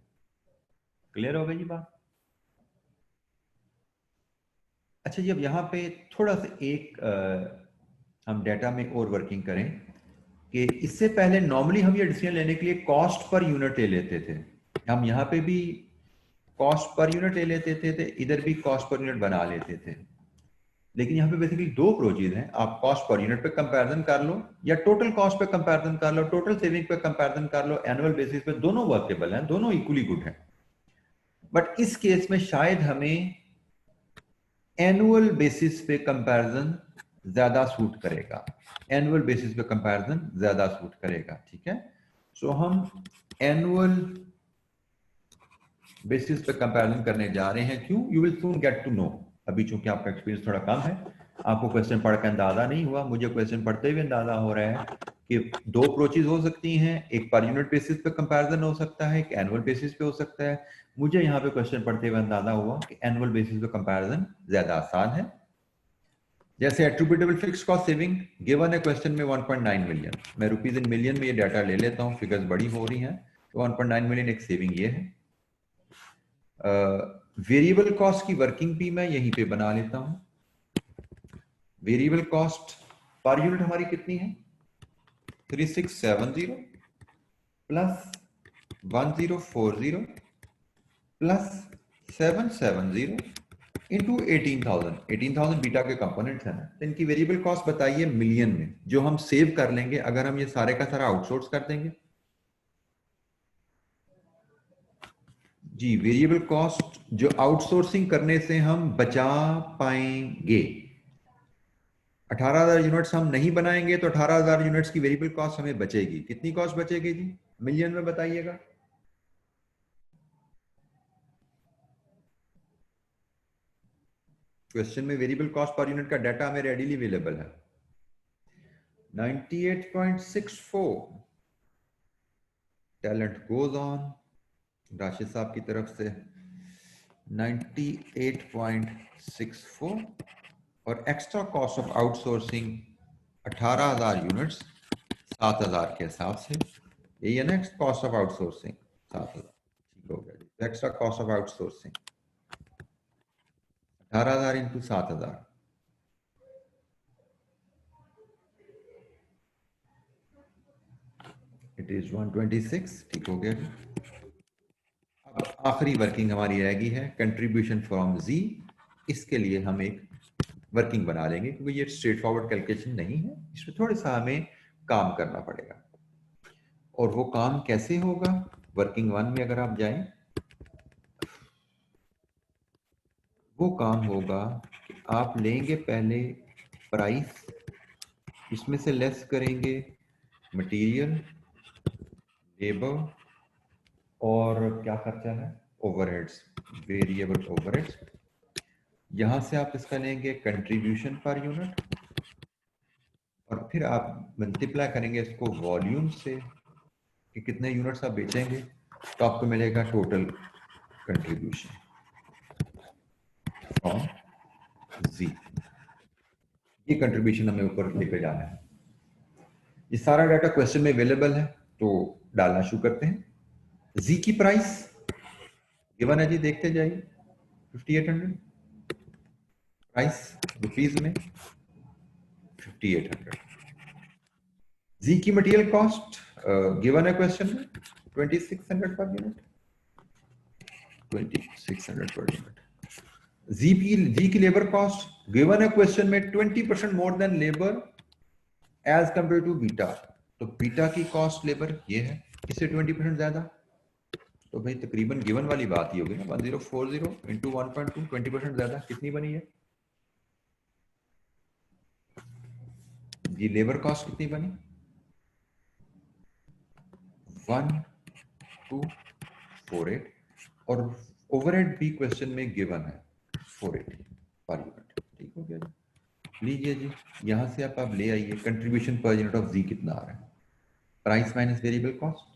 क्लियर हो गई जी बात? अच्छा जी, अब यहाँ पे थोड़ा सा एक हम डाटा में और वर्किंग करें कि इससे पहले नॉर्मली हम ये डिसीजन लेने के लिए कॉस्ट पर यूनिट ले लेते थे। हम यहाँ पे भी कॉस्ट पर यूनिट ले लेते थे, इधर भी कॉस्ट पर यूनिट बना लेते थे। लेकिन यहाँ पे बेसिकली दो प्रोसीजर हैं, आप कॉस्ट पर यूनिट पे कंपैरिजन कर लो या टोटल कॉस्ट पे कंपैरिजन कर लो, टोटल सेविंग पे कंपैरिजन कर लो, एनुअल बेसिस पे, दोनों वर्केबल हैं, दोनों इक्वली गुड हैं। बट इस केस में शायद हमें एनुअल बेसिस पे कंपैरिजन ज्यादा सूट करेगा, एनुअल बेसिस पे कंपैरिजन ज्यादा सूट करेगा, ठीक है। सो हम एनुअल बेसिस पे कंपैरिजन करने जा रहे हैं। क्यों? You will soon get to know. अभी चूंकि आपका एक्सपीरियंस थोड़ा कम है, आपको क्वेश्चन पढ़ के अंदाजा नहीं हुआ, मुझे क्वेश्चन पढ़ते हुए अंदाजा हो रहा है कि दो अप्रोचेज हो सकती हैं, एक पर यूनिट बेसिस पे कंपैरिजन हो सकता है, एक एनुअल बेसिस पे हो सकता है। मुझे यहाँ पे क्वेश्चन पढ़ते हुए अंदाजा हुआ कि एनुअल बेसिस पे कंपैरिजन ज्यादा आसान है। जैसे attributable fix cost saving given है क्वेश्चन में 1.9 मिलियन, मैं रुपीज इन मिलियन में ये डाटा ले लेता हूँ, फिगर्स बड़ी हो रही हैं, तो 1.9 मिलियन एक सेविंग ये है। वेरिएबल कॉस्ट की वर्किंग भी मैं यहीं पे बना लेता हूं। वेरिएबल कॉस्ट पर यूनिट हमारी कितनी है? 3670 प्लस 1040 प्लस 770 इंटू 18,000 बीटा के कंपोनेंट्स हैं ना, तो इनकी वेरिएबल कॉस्ट बताइए मिलियन में, जो हम सेव कर लेंगे अगर हम ये सारे का सारा आउटसोर्स कर देंगे। जी, वेरिएबल कॉस्ट जो आउटसोर्सिंग करने से हम बचा पाएंगे। 18,000 यूनिट्स हम नहीं बनाएंगे तो 18,000 यूनिट्स की वेरिएबल कॉस्ट हमें बचेगी। कितनी कॉस्ट बचेगी जी, मिलियन में बताइएगा। क्वेश्चन में वेरिएबल कॉस्ट पर यूनिट का डाटा हमें रेडीली अवेलेबल है। 98.64। टैलेंट गोज ऑन राशिद साहब की तरफ से 98.64 और extra cost of outsourcing 18,000 units 7,000 के हिसाब से। यही है ना कॉस्ट ऑफ आउटसोर्सिंग 7,000। ठीक हो गया जी। Extra cost of outsourcing 18,000 into 7,000, it is 126। ठीक हो गया जी। अब आखिरी वर्किंग हमारी रहेगी है कंट्रीब्यूशन फ्रॉम जी। इसके लिए हम एक वर्किंग बना लेंगे क्योंकि ये स्ट्रेट फॉरवर्ड कैलकुलेशन नहीं है, इसमें थोड़ा सा हमें काम करना पड़ेगा। और वो काम कैसे होगा, वर्किंग वन में अगर आप जाएं, वो काम होगा कि आप लेंगे पहले प्राइस, इसमें से लेस करेंगे मटेरियल, लेबर और क्या खर्चा है, ओवरहेड्स, वेरिएबल ओवरहेड्स। यहां से आप इसका लेंगे कंट्रीब्यूशन पर यूनिट और फिर आप मल्टीप्लाई करेंगे इसको वॉल्यूम से कि कितने यूनिट्स आप बेचेंगे, तो आपको मिलेगा टोटल कंट्रीब्यूशन फ्रॉम जी। ये कंट्रीब्यूशन हमें ऊपर लेकर जाना है। ये सारा डाटा क्वेश्चन में अवेलेबल है, तो डालना शुरू करते हैं। जी की प्राइस गिवन है जी, देखते जाइए। 5800 प्राइस रुपीज में 5800। जी की मटेरियल कॉस्ट गिवन है क्वेश्चन में 2600 पर यूनिट, 2600 पर यूनिट। जी की लेबर कॉस्ट गिवन है क्वेश्चन में 20% more than labour as compare to beta. तो बीटा की कॉस्ट लेबर ये है, इससे 20% ज्यादा। तो भाई तकरीबन गिवन वाली बात ही होगी ना, 1040 इंटू 1.2, 20% ज्यादा। कितनी बनी है जी, लेबर कॉस्ट कितनी बनी, 1248। और ओवरहेड भी क्वेश्चन में गिवन है 480 पर यूनिट। ठीक हो गया जी। लीजिए जी, यहां से आप ले आइए कंट्रीब्यूशन पर यूनिट ऑफ जी कितना आ रहा है, price minus variable cost.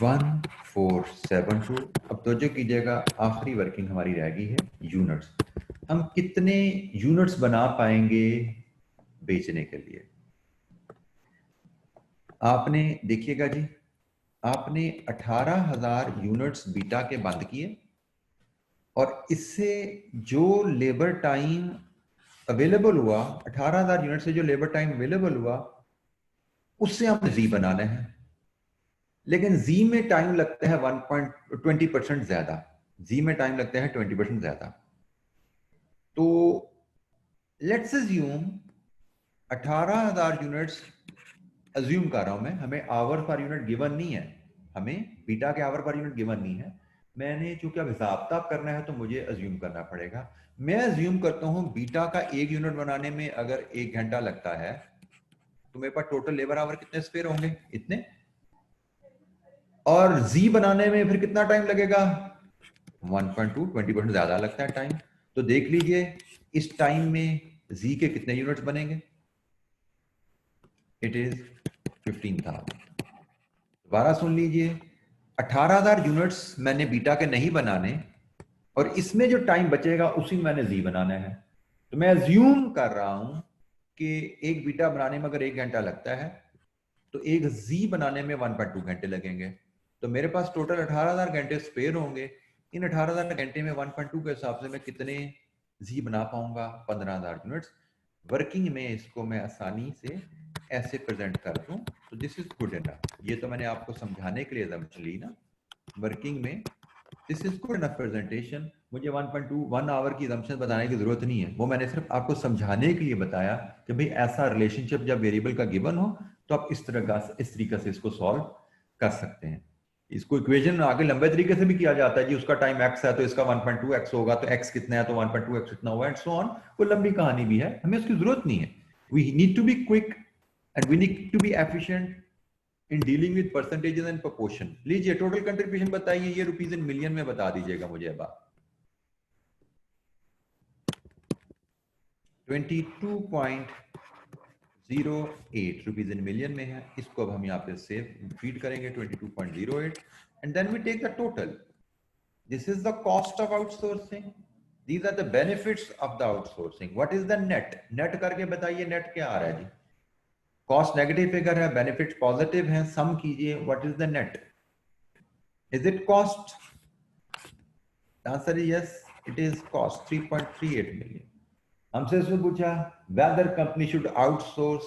One 472। अब तो जो कीजिएगा, आखिरी वर्किंग हमारी रह गई है यूनिट्स। हम कितने यूनिट्स बना पाएंगे बेचने के लिए। आपने देखिएगा जी, आपने 18,000 यूनिट्स बीटा के बंद किए और इससे जो लेबर टाइम अवेलेबल हुआ, 18,000 यूनिट से जो लेबर टाइम अवेलेबल हुआ उससे हम जी बनाने हैं। लेकिन जी में टाइम लगता है 1.20% ज्यादा। जी में टाइम लगता है 20% ज्यादा। तो लेट्स अज्यूम 18,000 यूनिट्स अज्यूम कर रहा हूं मैं, हमें आवर पर यूनिट गिवन नहीं है, हमें बीटा के आवर पर यूनिट गिवन नहीं है। मैंने चूंकि अब हिसाब किताब करना है तो मुझे अज्यूम करना पड़ेगा। मैं अज्यूम करता हूं बीटा का एक यूनिट बनाने में अगर 1 घंटा लगता है तो मेरे पास टोटल लेबर आवर कितने स्पेयर होंगे, इतने। और जी बनाने में फिर कितना टाइम लगेगा, 1.2, 20% ज्यादा लगता है टाइम। तो देख लीजिए इस टाइम में जी के कितने यूनिट्स बनेंगे, इट इज 15,000। दोबारा सुन लीजिए, 18,000 यूनिट्स मैंने बीटा के नहीं बनाने और इसमें जो टाइम बचेगा उसी में मैंने जी बनाना है। तो मैं अज्यूम कर रहा हूं कि एक बीटा बनाने में अगर 1 घंटा लगता है तो एक जी बनाने में 1.2 घंटे लगेंगे। तो मेरे पास टोटल 18,000 घंटे स्पेयर होंगे। इन 18,000 घंटे में 1.2 के हिसाब से मैं कितने जी बना पाऊंगा, 15,000 यूनिट्स। वर्किंग में इसको मैं आसानी से ऐसे प्रेजेंट कर दूं तो दिस इज गुड इनफ। ये तो मैंने आपको समझाने के लिए ली ना। वर्किंग में this is good enough presentation. मुझे 1.2 1 आवर की assumption बताने की जरूरत नहीं है, वो मैंने सिर्फ आपको समझाने के लिए बताया कि भाई ऐसा रिलेशनशिप जब वेरिएबल का गिवन हो तो आप इस तरीके से इसको सॉल्व कर सकते हैं। इसको इक्वेशन आगे लंबे तरीके से भी किया जाता है जी, उसका टाइम x है तो इसका 1.2x होगा, तो x कितना है तो 1.2x कितना हुआ, एंड सो ऑन। वो लंबी कहानी भी है, हमें उसकी जरूरत नहीं है। We need to be quick and we need to be efficient in dealing with percentages and proportion. लीजिए टोटल कंट्रीब्यूशन बताइए, ये रुपीज इन मिलियन में बता दीजिएगा मुझे अब आप। 22.08 रुपीज इन मिलियन में है, इसको अब हम यहाँ पे सेव फीड करेंगे 22.08 and then we take the total. This is the cost of outsourcing, these are the benefits of the outsourcing. What is the net, net करके बताइए नेट क्या आ रहा है जी। कॉस्ट नेगेटिव फिगर है, बेनिफिट्स पॉजिटिव है, सम कीजिए, what is the net, is it cost? Answer is yes, it is cost 3.38 million. हमसे इसमें पूछा वेदर कंपनी शुड आउटसोर्स,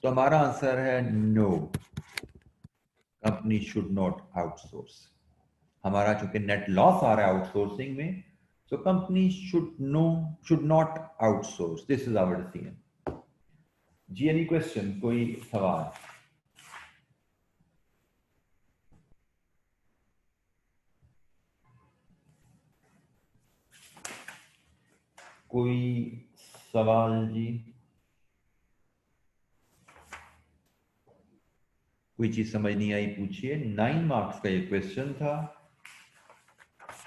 तो हमारा आंसर है no, company should not outsource. हमारा चूंकि नेट लॉस आ रहा है आउटसोर्सिंग में, so company should not outsource. This is our decision. जी एनी क्वेश्चन, कोई सवाल? कोई सवाल जी? कोई चीज समझ नहीं आई पूछिए। 9 मार्क्स का ये क्वेश्चन था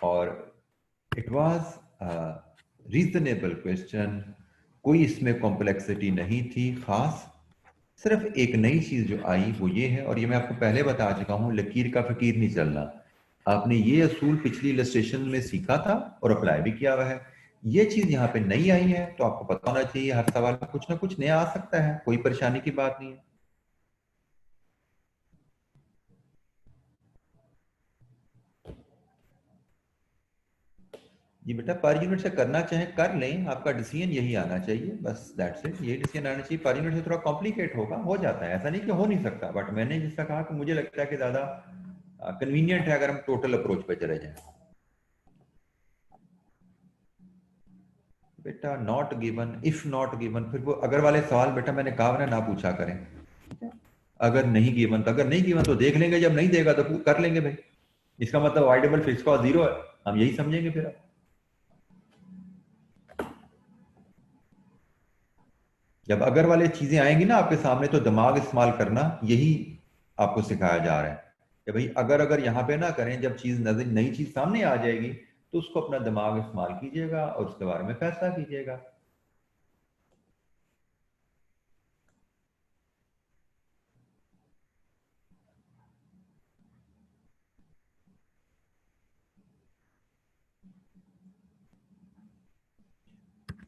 और इट वाज रीजनेबल क्वेश्चन, कोई इसमें कॉम्प्लेक्सिटी नहीं थी खास। सिर्फ एक नई चीज जो आई वो ये है, और ये मैं आपको पहले बता चुका हूं, लकीर का फकीर नहीं चलना। आपने ये असूल पिछली इलस्ट्रेशन में सीखा था और अप्लाई भी किया हुआ है। ये चीज यहाँ पे नई आई है तो आपको पता होना चाहिए, हर सवाल में कुछ ना कुछ नया आ सकता है, कोई परेशानी की बात नहीं है। जी बेटा, पर यूनिट से करना चाहे कर लें, आपका डिसीजन यही आना चाहिए, बस दैट्स इट। ये डिसीजन आना चाहिए। पर यूनिट से थोड़ा कॉम्प्लिकेट होगा, हो जाता है, ऐसा नहीं कि हो नहीं सकता, बट मैंने जिसका कहा कि मुझे लगता है कि ज्यादा कन्वीनियंट है अगर हम टोटल अप्रोच पे चले जाएं। बेटा not given, if not given, फिर वो अगर वाले सवाल बेटा मैंने कहा ना पूछा करें। अगर नहीं गिवन तो अगर नहीं गिवन तो देख लेंगे, जब नहीं देगा तो कर लेंगे भाई। इसका मतलब अवॉइडेबल फिक्स कॉस्ट 0 है, हम यही समझेंगे फिर। जब अगर वाले चीजें आएंगी ना आपके सामने तो दिमाग इस्तेमाल करना, यही आपको सिखाया जा रहा है कि भाई अगर अगर यहाँ पे ना करें, जब चीज नजर नई चीज सामने आ जाएगी तो उसको अपना दिमाग इस्तेमाल कीजिएगा और उसके बारे में फैसला कीजिएगा।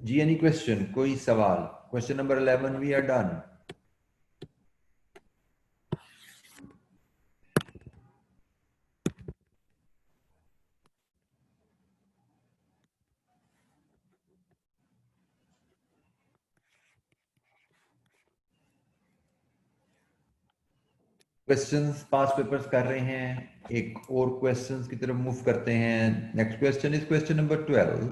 जी एनी क्वेश्चन, कोई सवाल? Question number 11 we are done. Questions 5 papers कर रहे हैं, एक और क्वेश्चंस की तरफ मूव करते हैं। Next question is question number 12।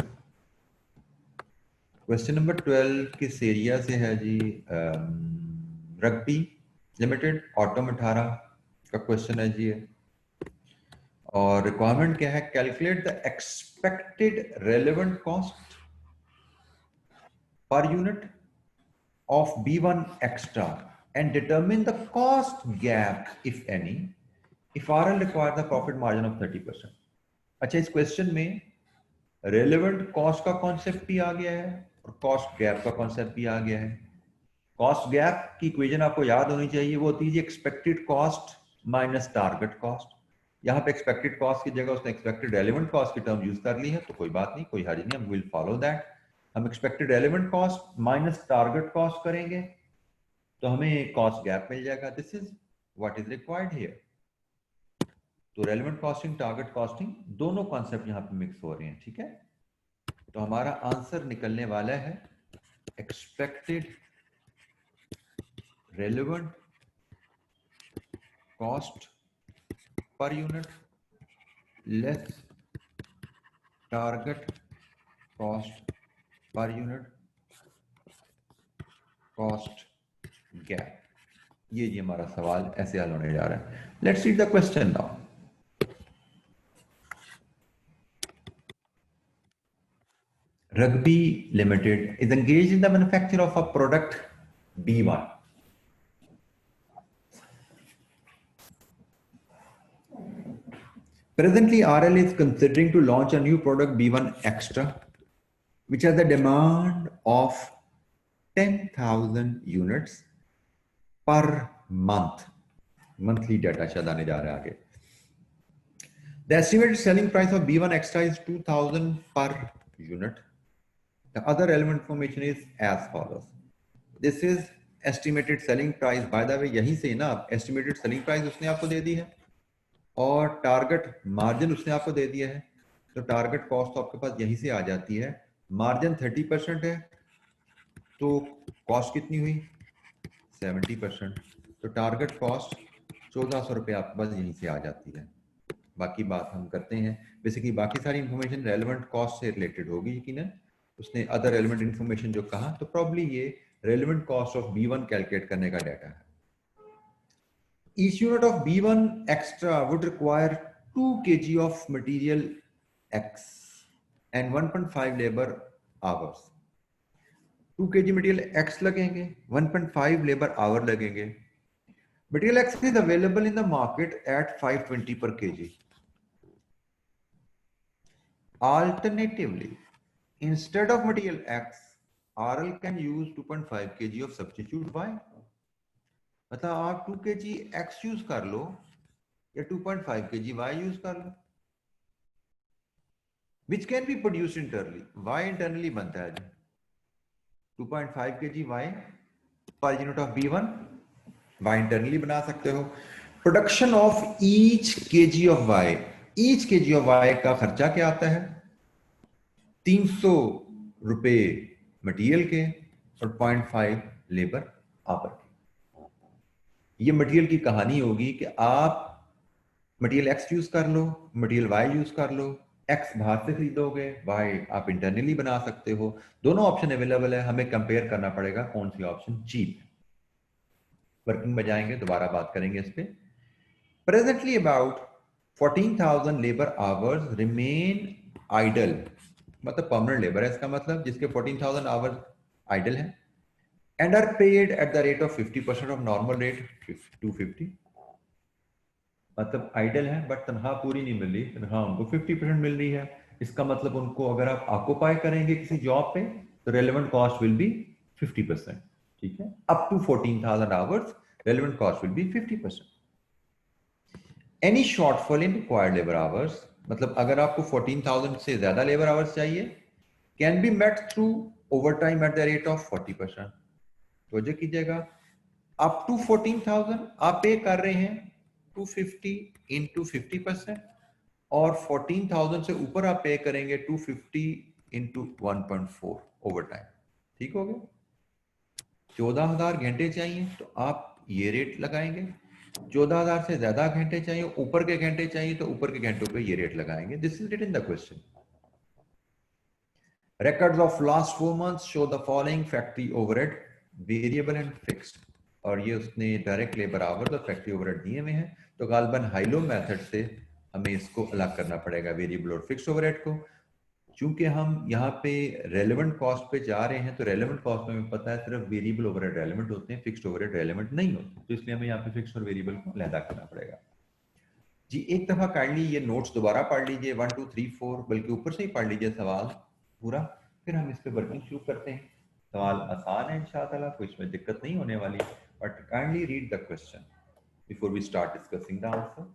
Question number 12 किस एरिया से है जी? रग्बी लिमिटेड, ऑटम 18 का क्वेश्चन है जी। और रिक्वायरमेंट क्या है? Calculate the expected relevant cost per unit of B1 extra and determine the cost gap, if any, if RL requires the profit margin of 30%. अच्छा, इस क्वेश्चन में रेलेवेंट कॉस्ट का कॉन्सेप्ट भी आ गया है और कॉस्ट गैप का कॉन्सेप्ट भी आ गया है। कॉस्ट गैप की इक्वेशन आपको याद होनी चाहिए, वो होती है expected cost minus target cost. यहाँ पे एक्सपेक्टेड कॉस्ट की जगह उसने एक्सपेक्टेड रेलेवेंट कॉस्ट की टर्म यूज कर ली है, तो कोई बात नहीं, कोई हर्ज नहीं, हम विल फॉलो दैट। हम expected relevant cost minus target cost करेंगे तो हमें कॉस्ट गैप मिल जाएगा। This is what is required here. तो रेलेवेंट कॉस्टिंग, टारगेट कॉस्टिंग, दोनों कॉन्सेप्ट यहां पे मिक्स हो रहे हैं, ठीक है। तो हमारा आंसर निकलने वाला है expected relevant cost per unit less target cost per unit, cost gap. ये जी हमारा सवाल ऐसे हल होने जा रहा है। Let's read the question now. Rugby Limited is engaged in the manufacture of a product B1. Presently, RL is considering to launch a new product B1 Extra, which has a demand of 10,000 units per month. Monthly data शायद आने जा रहा है आगे. The estimated selling price of B1 Extra is 2,000 per unit. The other relevant information is as follows. This is estimated selling price. By the way, यहीं से ना estimated selling price उसने आपको दे दी है और टारगेट मार्जिन उसने आपको दे दिया है, तो टारगेट कॉस्ट तो आपके पास यहीं से आ जाती है। मार्जिन 30% है तो कॉस्ट कितनी हुई 70%, तो टारगेट कॉस्ट 1400 रुपये आपके पास यहीं से आ जाती है। बाकी बात हम करते हैं, बेसिकली बाकी सारी इंफॉर्मेशन रेलेवेंट कॉस्ट से रिलेटेड होगी यकीनन। उसने अदर रेलेवेंट इंफॉर्मेशन जो कहा तो प्रॉब्ली ये relevant cost of B1 calculate करने का डाटा है। Each unit of B1 extra would require 2 kg of material X and 1.5 labor hours. 2 kg material X लगेंगे, 1.5 labor hour लगेंगे। Material X is available in the market at 520 per kg. Alternatively, instead of material X, RL can use 2.5 kg of substitute Y. मतलब आप 2 kg X यूज कर लो या 2.5 kg Y यूज कर लो, which can be produced internally. Y internally बनता है जी 2.5 kg Y per unit of B1 Y internally बना सकते हो। Production of each kg of Y, each kg of Y का खर्चा क्या आता है 300 रुपए मटेरियल के और 0.5 लेबर आवर के। ये मटेरियल की कहानी होगी कि आप मटेरियल एक्स यूज कर लो, मटेरियल वाई यूज कर लो, एक्स बाहर से खरीदोगे, वाई आप इंटरनली बना सकते हो। दोनों ऑप्शन अवेलेबल है, हमें कंपेयर करना पड़ेगा कौन सी ऑप्शन चीप है। वर्किंग में जाएंगे, दोबारा बात करेंगे इस पे। Presently about 14,000 labour hours remain idle, मतलब परमानेंट लेबर है इसका मतलब, जिसके 14,000 आवर्स आइडल है and are paid at the rate of 50% of normal rate 250। मतलब आइडल है बट तनख्वाह पूरी नहीं मिल रही, तनख्वाह उनको 50% मिल रही है। इसका मतलब उनको अगर आप ऑक्यूपाई करेंगे किसी जॉब पे तो रेलेवेंट कॉस्ट विल बी 50%। ठीक है, up to 14,000 hours relevant cost will be 50%। Any shortfall in required labour hours, मतलब अगर आपको 14,000 से ज्यादा लेबर आवर्स चाहिए, can be met through overtime at the rate of 40%। तो कीजिएगा अप टू 14,000 आप पे कर रहे हैं 250 इंटू 50%, और 14,000 से ऊपर आप पे करेंगे 250 इंटू 1.4 ओवर टाइम। ठीक हो गया, 14,000 घंटे चाहिए तो आप ये रेट लगाएंगे, 14,000 से ज्यादा घंटे चाहिए, ऊपर के घंटे चाहिए तो ऊपर के घंटों पे ये रेट लगाएंगे। This is written in the question. Records of last 4 months show the following factory overhead, variable and fixed। और ये उसने डायरेक्ट लेबर आवर्स और फैक्ट्री ओवरहेड दिए हुए हैं, तो गालबन हाइलो मेथड से हमें इसको अलग करना पड़ेगा वेरिएबल और फिक्स्ड ओवरहेड को। चूंकि हम यहाँ पे रेलेवेंट कॉस्ट पे जा रहे हैं तो रेलेवेंट कॉस्ट में हमें पता है सिर्फ वेरिएबल ओवरहेड रेलेवेंट होते हैं, फिक्स्ड ओवरहेड रेलेवेंट नहीं होते, तो इसलिए हमें यहाँ पे फिक्स्ड और वेरिएबल को अलग करना पड़ेगा। जी एक दफा काइंडली ये नोट्स दोबारा पढ़ लीजिए 1 2 3 4, बल्कि ऊपर से ही पढ़ लीजिए सवाल पूरा, फिर हम इस पे वर्किंग शुरू करते हैं। सवाल आसान है इंशाअल्लाह, कोई इसमें दिक्कत नहीं होने वाली, but kindly read the question before we start discussing the answer.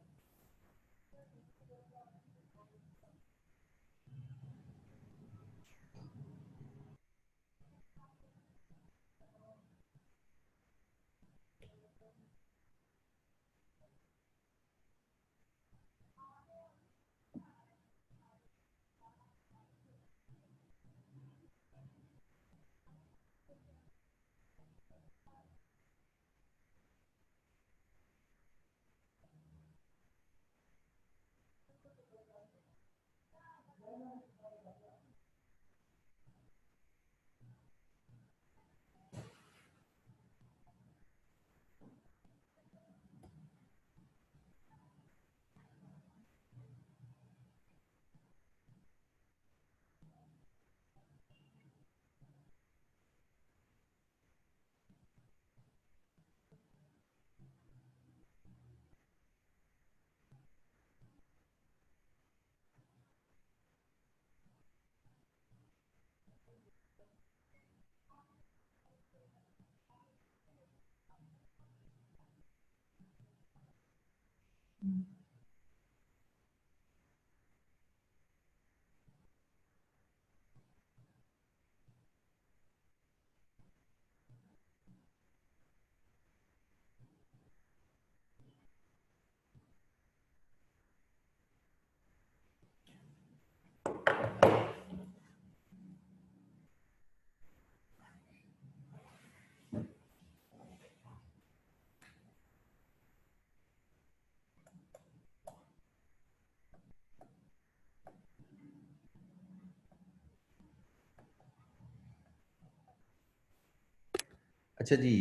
अच्छा जी,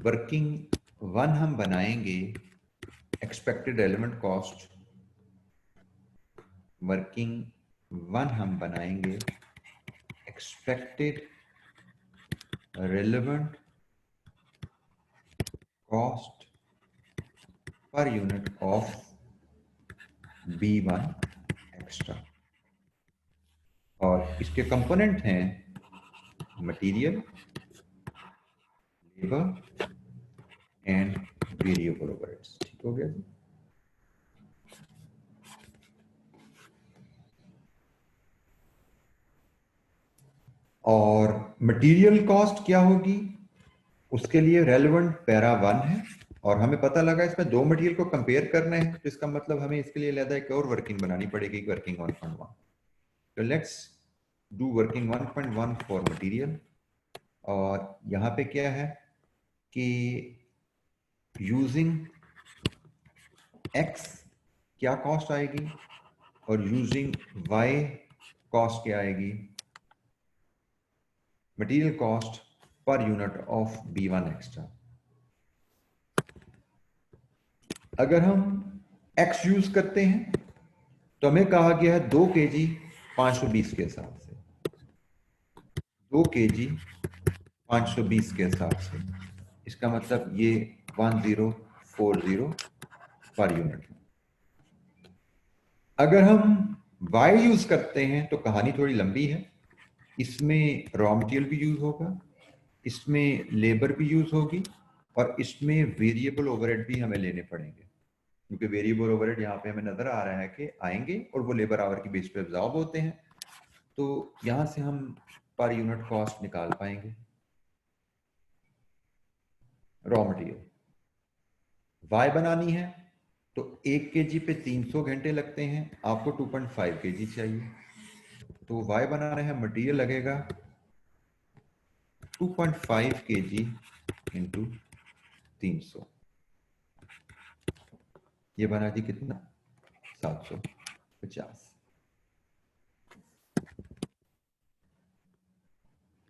वर्किंग वन हम बनाएंगे expected relevant cost, working one हम बनाएंगे expected relevant cost per unit of B1 extra, और इसके कंपोनेंट हैं material, labour and variable overheads. ठीक हो गया जी। और मटेरियल कॉस्ट क्या होगी, उसके लिए रेलेवेंट पैरा 1 है, और हमें पता लगा इसमें दो मटेरियल को कंपेयर करना है, तो इसका मतलब हमें इसके लिए अलग एक और वर्किंग बनानी पड़ेगी, वर्किंग 1.1। तो let's do working 1.1 for material. और यहाँ पे क्या है कि यूजिंग x क्या कॉस्ट आएगी और यूजिंग y कॉस्ट क्या आएगी, material cost per unit of B1 extra. अगर हम x यूज करते हैं तो हमें कहा गया है 2 kg 520 के हिसाब से, 2 kg 520 के हिसाब से, इसका मतलब ये 1040 पर यूनिट। अगर हम y यूज करते हैं तो कहानी थोड़ी लंबी है, इसमें रॉ मटेरियल भी यूज होगा, इसमें लेबर भी यूज होगी, और इसमें वेरिएबल ओवरहेड भी हमें लेने पड़ेंगे, क्योंकि वेरिएबल ओवरहेड यहाँ पे हमें नजर आ रहा है कि आएंगे और वो लेबर आवर की बेस पे एब्जॉर्ब होते हैं। तो यहां से हम पर यूनिट कॉस्ट निकाल पाएंगे। रॉ मटेरियल वाई बनानी है तो 1 kg पे 300 घंटे लगते हैं, आपको 2.5 kg चाहिए, तो वाई बनाना है मटेरियल लगेगा 2.5 kg इंटू 300, ये बना जी कितना 750।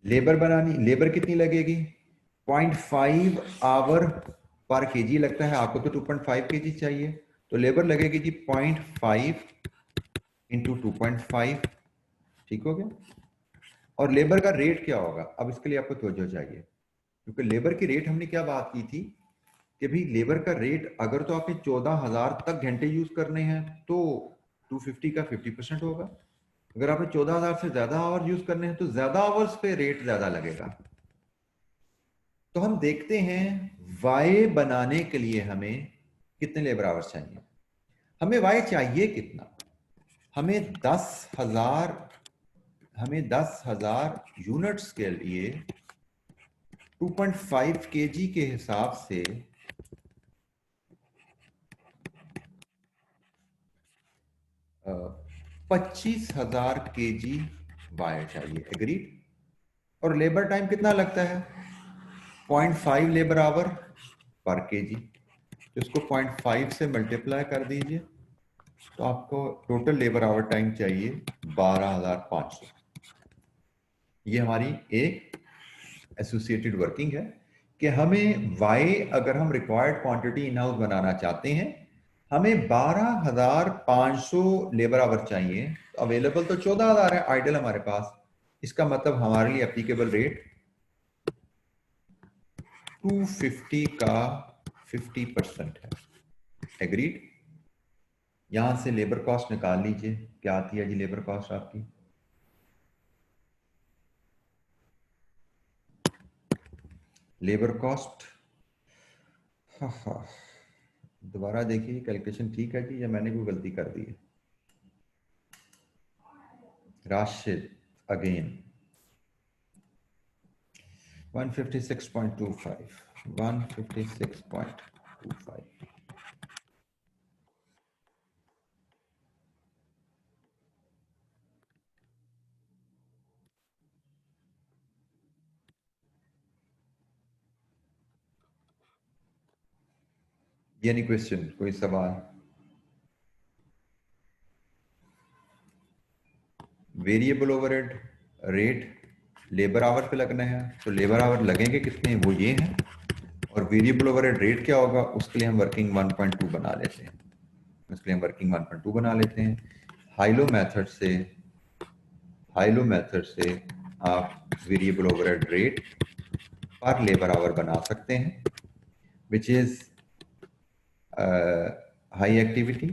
लेबर बनानी, लेबर कितनी लगेगी 0.5 आवर पर केजी लगता है, आपको तो 2.5 केजी चाहिए, तो लेबर लगेगी जी 0.5 इंटू 2.5। ठीक हो गया। और लेबर का रेट क्या होगा, अब इसके लिए आपको तवज्जो चाहिए, क्योंकि लेबर की रेट हमने क्या बात की थी कि भाई लेबर का रेट अगर तो आपने 14,000 तक घंटे यूज करने हैं तो 250 का 50% होगा, अगर आपने 14,000 से ज्यादा आवर यूज करने हैं तो ज्यादा आवर्स पे रेट ज्यादा लगेगा। तो हम देखते हैं वाई बनाने के लिए हमें कितने लेबर आवर्स चाहिए, हमें वाई चाहिए कितना, हमें 10,000, हमें 10,000 यूनिट्स के लिए 2.5 केजी के हिसाब से 25,000 केजी वायर चाहिए, एग्रीड। और लेबर टाइम कितना लगता है 0.5 लेबर आवर पर केजी, तो इसको 0.5 से मल्टीप्लाई कर दीजिए, तो आपको टोटल लेबर आवर टाइम चाहिए 12,500। ये हमारी एक एसोसिएटेड वर्किंग है कि हमें वाई अगर हम रिक्वायर्ड क्वांटिटी इन हाउस बनाना चाहते हैं, हमें 12,500 लेबर आवर चाहिए, तो अवेलेबल तो 14,000 है आइडल हमारे पास, इसका मतलब हमारे लिए एप्लीकेबल रेट 250 का 50% है, एग्रीड। यहां से लेबर कॉस्ट निकाल लीजिए, क्या आती है जी लेबर कॉस्ट आपकी, लेबर कॉस्ट, हाँ हाँ दोबारा देखिए कैलकुलेशन ठीक है जी या मैंने कोई गलती कर दी है, राशिद अगेन 156.25, 156.25, यानी क्वेश्चन कोई सवाल, variable overhead rate labour our पे लगना है, तो लेबर आवर लगेंगे कितने, वो ये हैं। और वेरिएबल ओवरहेड रेट क्या होगा, उसके लिए हम वर्किंग 1.2 बना लेते हैं। उसके लिए हम वर्किंग 1.2 बना लेते हैं। हाइलो मेथड से आप वेरिएबल ओवरहेड रेट पर लेबर आवर बना सकते हैं, which is high activity,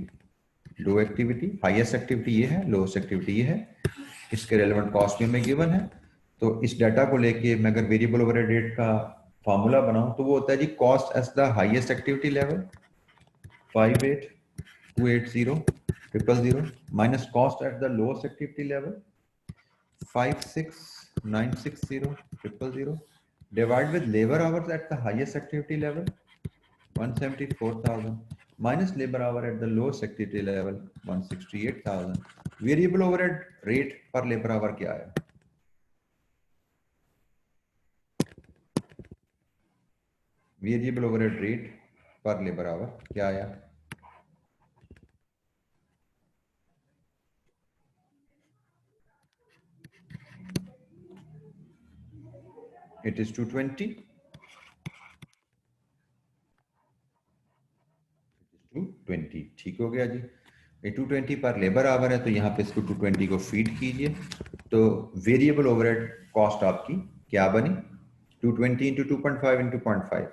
low activity, highest activity ये है, लोएस्ट एक्टिविटी ये है। इसके रेलेवेंट कॉस्ट भी हमें गिवन है। तो इस डाटा को लेके मैं अगर वेरिएबल ओवरहेड रेट का फार्मूला बनाऊं तो वो होता है जी cost as the highest activity level 58,280,000 minus cost at the lowest activity level 56,960,000 divide with labour hours at the highest activity level 174,000 minus labor hour at the lowest activity level 168,000. Variable overhead rate per labor hour क्या है? Variable overhead rate per labor hour क्या आया? It is 220. 220 ठीक हो गया जी। ये 220 पर लेबर आवर है, तो यहाँ पे इसको 220 को फीड कीजिए, तो वेरिएबल ओवरहेड कॉस्ट आपकी क्या बनी, 220 इंटू 2.5 इंटू 0.5,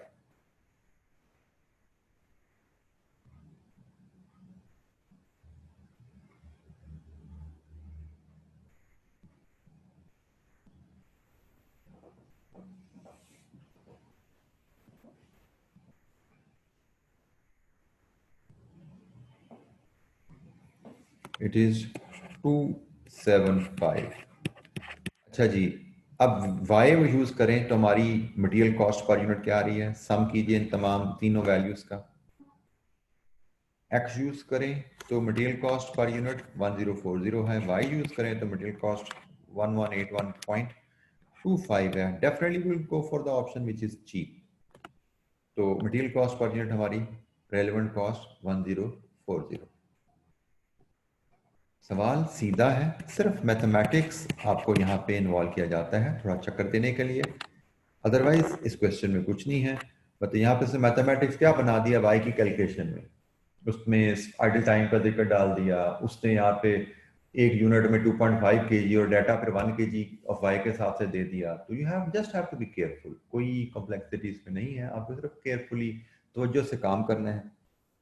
इट इज 275। अच्छा जी, अब वाई यूज करें तो हमारी मटेरियल कॉस्ट पर यूनिट क्या आ रही है, सम कीजिए इन तमाम तीनों वैल्यूज का। एक्स यूज करें तो मटेरियल कॉस्ट पर यूनिट 1040 है, वाई यूज करें तो मटेरियल कॉस्ट 1181.25 है। Definitely will go for the option which is cheap. तो मटेरियल कॉस्ट पर यूनिट हमारी रेलेवेंट कॉस्ट 1040। सवाल सीधा है, सिर्फ मैथमेटिक्स आपको यहाँ पे इन्वॉल्व किया जाता है थोड़ा चक्कर देने के लिए, अदरवाइज इस क्वेश्चन में कुछ नहीं है। बट यहाँ पे से मैथमेटिक्स क्या बना दिया वाई की कैलकुलेशन में, उसमें आइडल टाइम का जिक्र डाल दिया उसने, यहाँ पे एक यूनिट में 2.5 kg और डाटा फिर 1 kg ऑफ वाई के हिसाब से दे दिया। तो you have just have to be careful, कोई कॉम्प्लेक्सिटी इसमें नहीं है, आपको सिर्फ केयरफुली तवज्जो से काम करना है।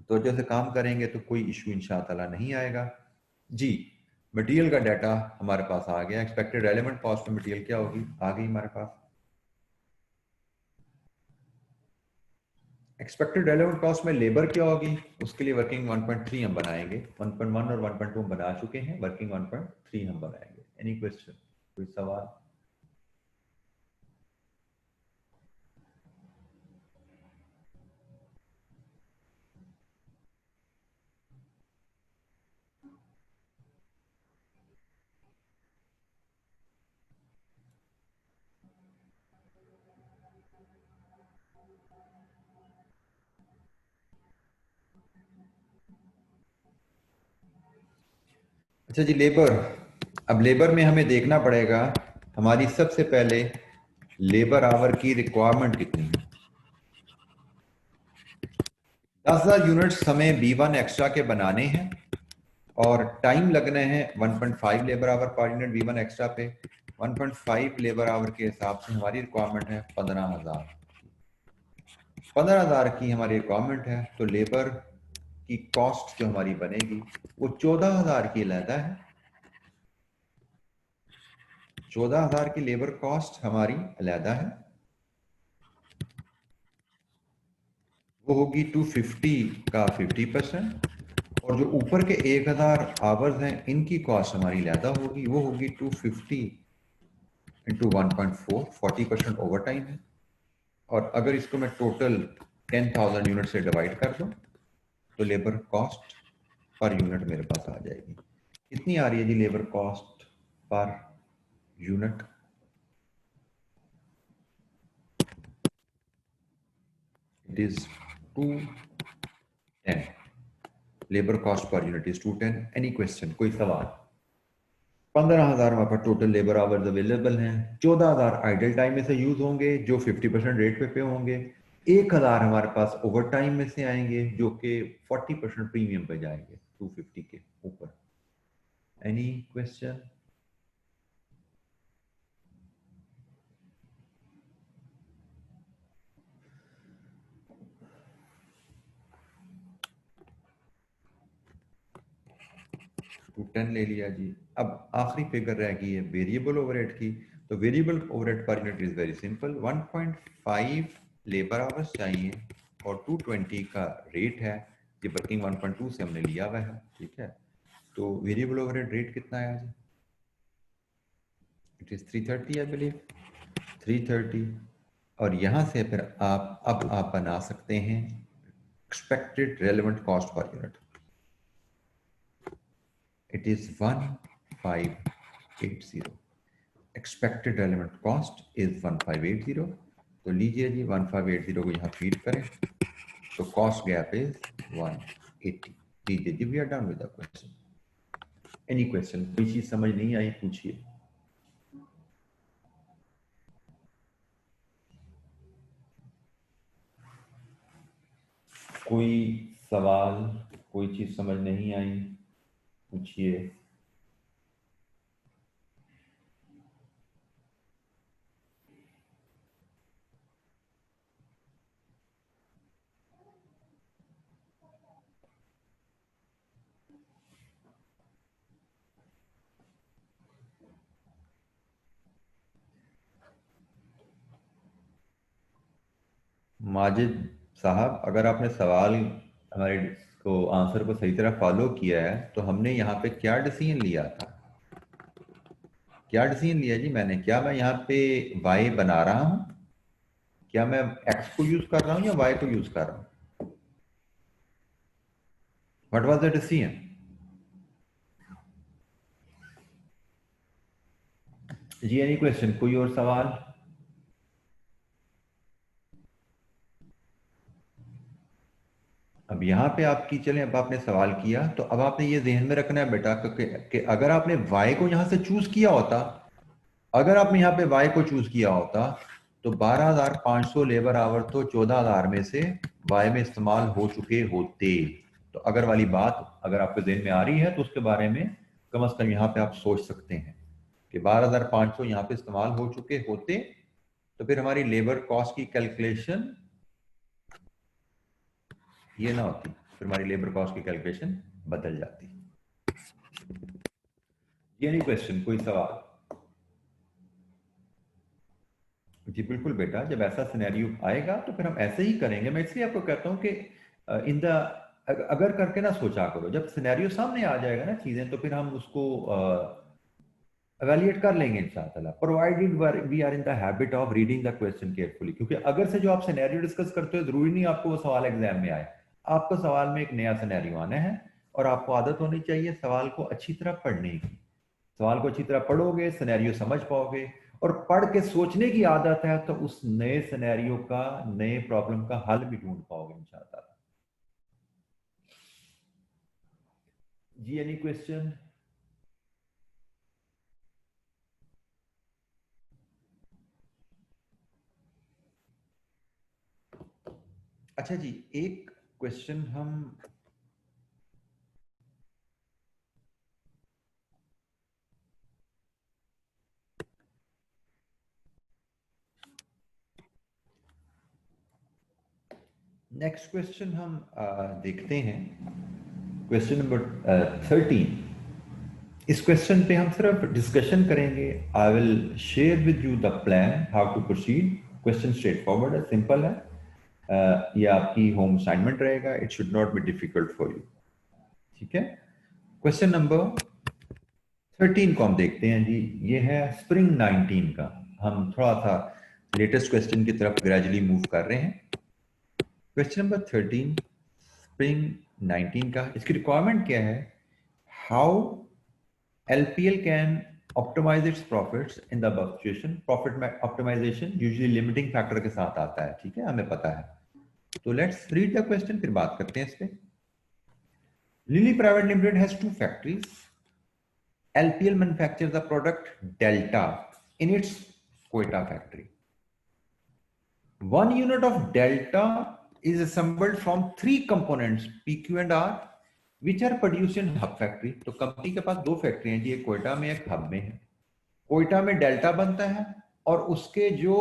तवज्जो से काम करेंगे तो कोई इशू इंशाअल्लाह नहीं आएगा जी। मटेरियल का डाटा हमारे पास आ गया, expected relevant cost of material क्या होगी, आ गई हमारे पास। एक्सपेक्टेड रेलेवेंट कॉस्ट में लेबर क्या होगी, उसके लिए वर्किंग 1.3 हम बनाएंगे, 1.1 और 1.2 हम बना चुके हैं, वर्किंग 1.3 हम बनाएंगे। एनी क्वेश्चन, कोई सवाल? अच्छा जी, लेबर, अब लेबर में हमें देखना पड़ेगा हमारी सबसे पहले लेबर आवर की रिक्वायरमेंट कितनी है। 10,000 यूनिट्स हमें B1 एक्स्ट्रा के बनाने हैं और टाइम लगना है 1.5 labour our per unit B1 extra पे। 1.5 लेबर आवर के हिसाब से हमारी रिक्वायरमेंट है 15,000। 15,000 की हमारी रिक्वायरमेंट है, तो लेबर की कॉस्ट जो हमारी बनेगी वो 14,000 की अलहदा है। 14,000 की लेबर कॉस्ट हमारी अलहदा है, वो होगी 250 का 50%। और जो ऊपर के 1,000 आवर्स हैं इनकी कॉस्ट हमारी अलहदा होगी, वो होगी 250 इंटू 1.4, 40% ओवर टाइम है। और अगर इसको मैं टोटल 10,000 यूनिट से डिवाइड कर दूं तो लेबर कॉस्ट पर यूनिट मेरे पास आ जाएगी। कितनी आ रही है जी labour cost per unit? It is 210। Labour cost per unit is 210। Any question, कोई सवाल? 15,000 हमारे पास टोटल लेबर आवर्स अवेलेबल हैं, 14,000 आइडल टाइम में से यूज होंगे जो 50% रेट पे होंगे, 1,000 हमारे पास ओवर टाइम में से आएंगे जो कि 40% प्रीमियम पे जाएंगे 250 के ऊपर। Any question? टू 10 ले लिया जी। अब आखिरी फिगर रहेगी है वेरिएबल ओवरहेड की। तो वेरिएबल ओवरहेड पर unit is very simple, 1.5 labour hours चाहिए और 220 का रेट है, ये वर्किंग 1.2 से हमने लिया हुआ है, ठीक है। तो वेरिएबल ओवरहेड रेट कितना है आज? It is 330 I believe, 330। और यहां से फिर आप बना सकते हैं expected relevant cost per unit, it is 1580। Expected relevant cost is 1580। तो लीजिए जी 1580 को यहाँ फीड करें तो कॉस्ट गैप इज 180। लीजिए जी, we are done with the question. Any question? कोई चीज समझ नहीं आई पूछिए। कोई सवाल, कोई चीज समझ नहीं आई पूछिए। माजिद साहब, अगर आपने सवाल हमारे को आंसर को सही तरह फॉलो किया है तो हमने यहाँ पे क्या डिसीजन लिया था? क्या डिसीजन लिया जी मैंने? क्या मैं यहाँ पे वाई बना रहा हूँ? क्या मैं एक्स को यूज कर रहा हूँ या वाई को यूज कर रहा हूँ? What was the decision? जी एनी क्वेश्चन? कोई और सवाल? अब यहाँ पे आपकी, चलें अब आपने सवाल किया तो अब आपने ये ध्यान में रखना है बेटा कि अगर आपने वाई को यहाँ से चूज किया होता, अगर आपने यहाँ पे वाई को चूज किया होता तो 12,500 लेबर आवर तो 14,000 में से वाई में इस्तेमाल हो चुके होते। तो अगर वाली बात अगर आपके जेहन में आ रही है तो उसके बारे में कम से कम यहाँ पे आप सोच सकते हैं कि 12,500 यहाँ पे इस्तेमाल हो चुके होते, तो फिर हमारी लेबर कॉस्ट की कैलकुलेशन ये ना होती, फिर हमारी लेबर कॉस्ट की कैलकुलेशन बदल जाती। ये नहीं क्वेश्चन? कोई सवाल? जी बिल्कुल बेटा, जब ऐसा सिनेरियो आएगा तो फिर हम ऐसे ही करेंगे। मैं इसलिए आपको कहता हूं कि इन द अगर करके ना सोचा करो, जब सिनेरियो सामने आ जाएगा ना चीजें तो फिर हम उसको एवेल्युएट कर लेंगे इंशाल्लाह, provided we are in the habit of reading the question carefully. क्योंकि अगर से जो आप सिनेरियो डिस्कस करते हो जरूरी नहीं आपको वो सवाल एग्जाम में आए, आपको सवाल में एक नया सिनेरियो आना है और आपको आदत होनी चाहिए सवाल को अच्छी तरह पढ़ने की। सवाल को अच्छी तरह पढ़ोगे, सिनेरियो समझ पाओगे, और पढ़ के सोचने की आदत है तो उस नए सिनेरियो का, नए प्रॉब्लम का हल भी ढूंढ पाओगे इंशाल्लाह। जी एनी क्वेश्चन? अच्छा जी, एक क्वेश्चन हम नेक्स्ट क्वेश्चन हम देखते हैं, क्वेश्चन नंबर 13। इस क्वेश्चन पे हम सिर्फ डिस्कशन करेंगे। I will share with you the plan how to proceed. Question straightforward है, सिंपल है। ये आपकी होम असाइनमेंट रहेगा, it should not be difficult for you, ठीक है। क्वेश्चन नंबर 13 को हम देखते हैं जी। ये है स्प्रिंग 19 का। हम थोड़ा सा लेटेस्ट क्वेश्चन की तरफ ग्रेजुअली मूव कर रहे हैं। क्वेश्चन नंबर 13 स्प्रिंग 19 का, इसकी रिक्वायरमेंट क्या है? How LPL can optimize its profits in the above situation. Profit optimization usually limiting factor के साथ आता है, ठीक है, हमें पता है। तो लेट्स रीड द क्वेश्चन, फिर बात करते हैं इस पे। Lilly Private Limited has two factories. LPL manufactures the product Delta in its Quetta factory. 1 unit of Delta is assembled from 3 components PQ and R which are produced in hub factory. तो कंपनी के पास 2 फैक्ट्री हैं जी, एक कोयटा में एक हब में है. कोयटा में डेल्टा बनता है और उसके जो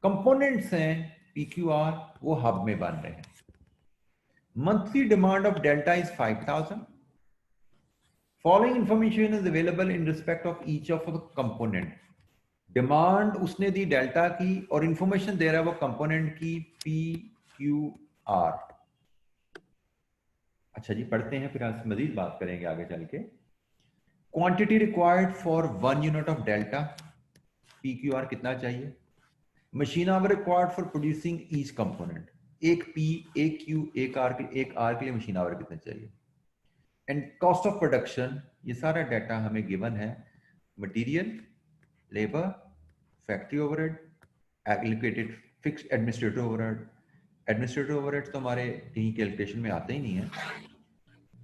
कंपोनेंट्स हैं PQR वो हब में बन रहे हैं. Monthly demand of delta is 5000. Following information is available in respect of each of the component. Demand उसने दी डेल्टा की और इंफॉर्मेशन दे रहा है वो कंपोनेंट की PQR. अच्छा जी, पढ़ते हैं फिर आज मजीद बात करेंगे आगे चल के. Quantity required for 1 unit of delta PQR कितना चाहिए. Machine our required for producing each component. एक P, एक Q, एक R के लिए मशीन आवर कितना चाहिए. एंड कॉस्ट ऑफ प्रोडक्शन, ये सारा डाटा हमें गिवन है. Material, labour, factory overhead, allocated fixed administrative overhead. Administrative overhead तो हमारे कहीं कैलकुलेशन में आते ही नहीं है.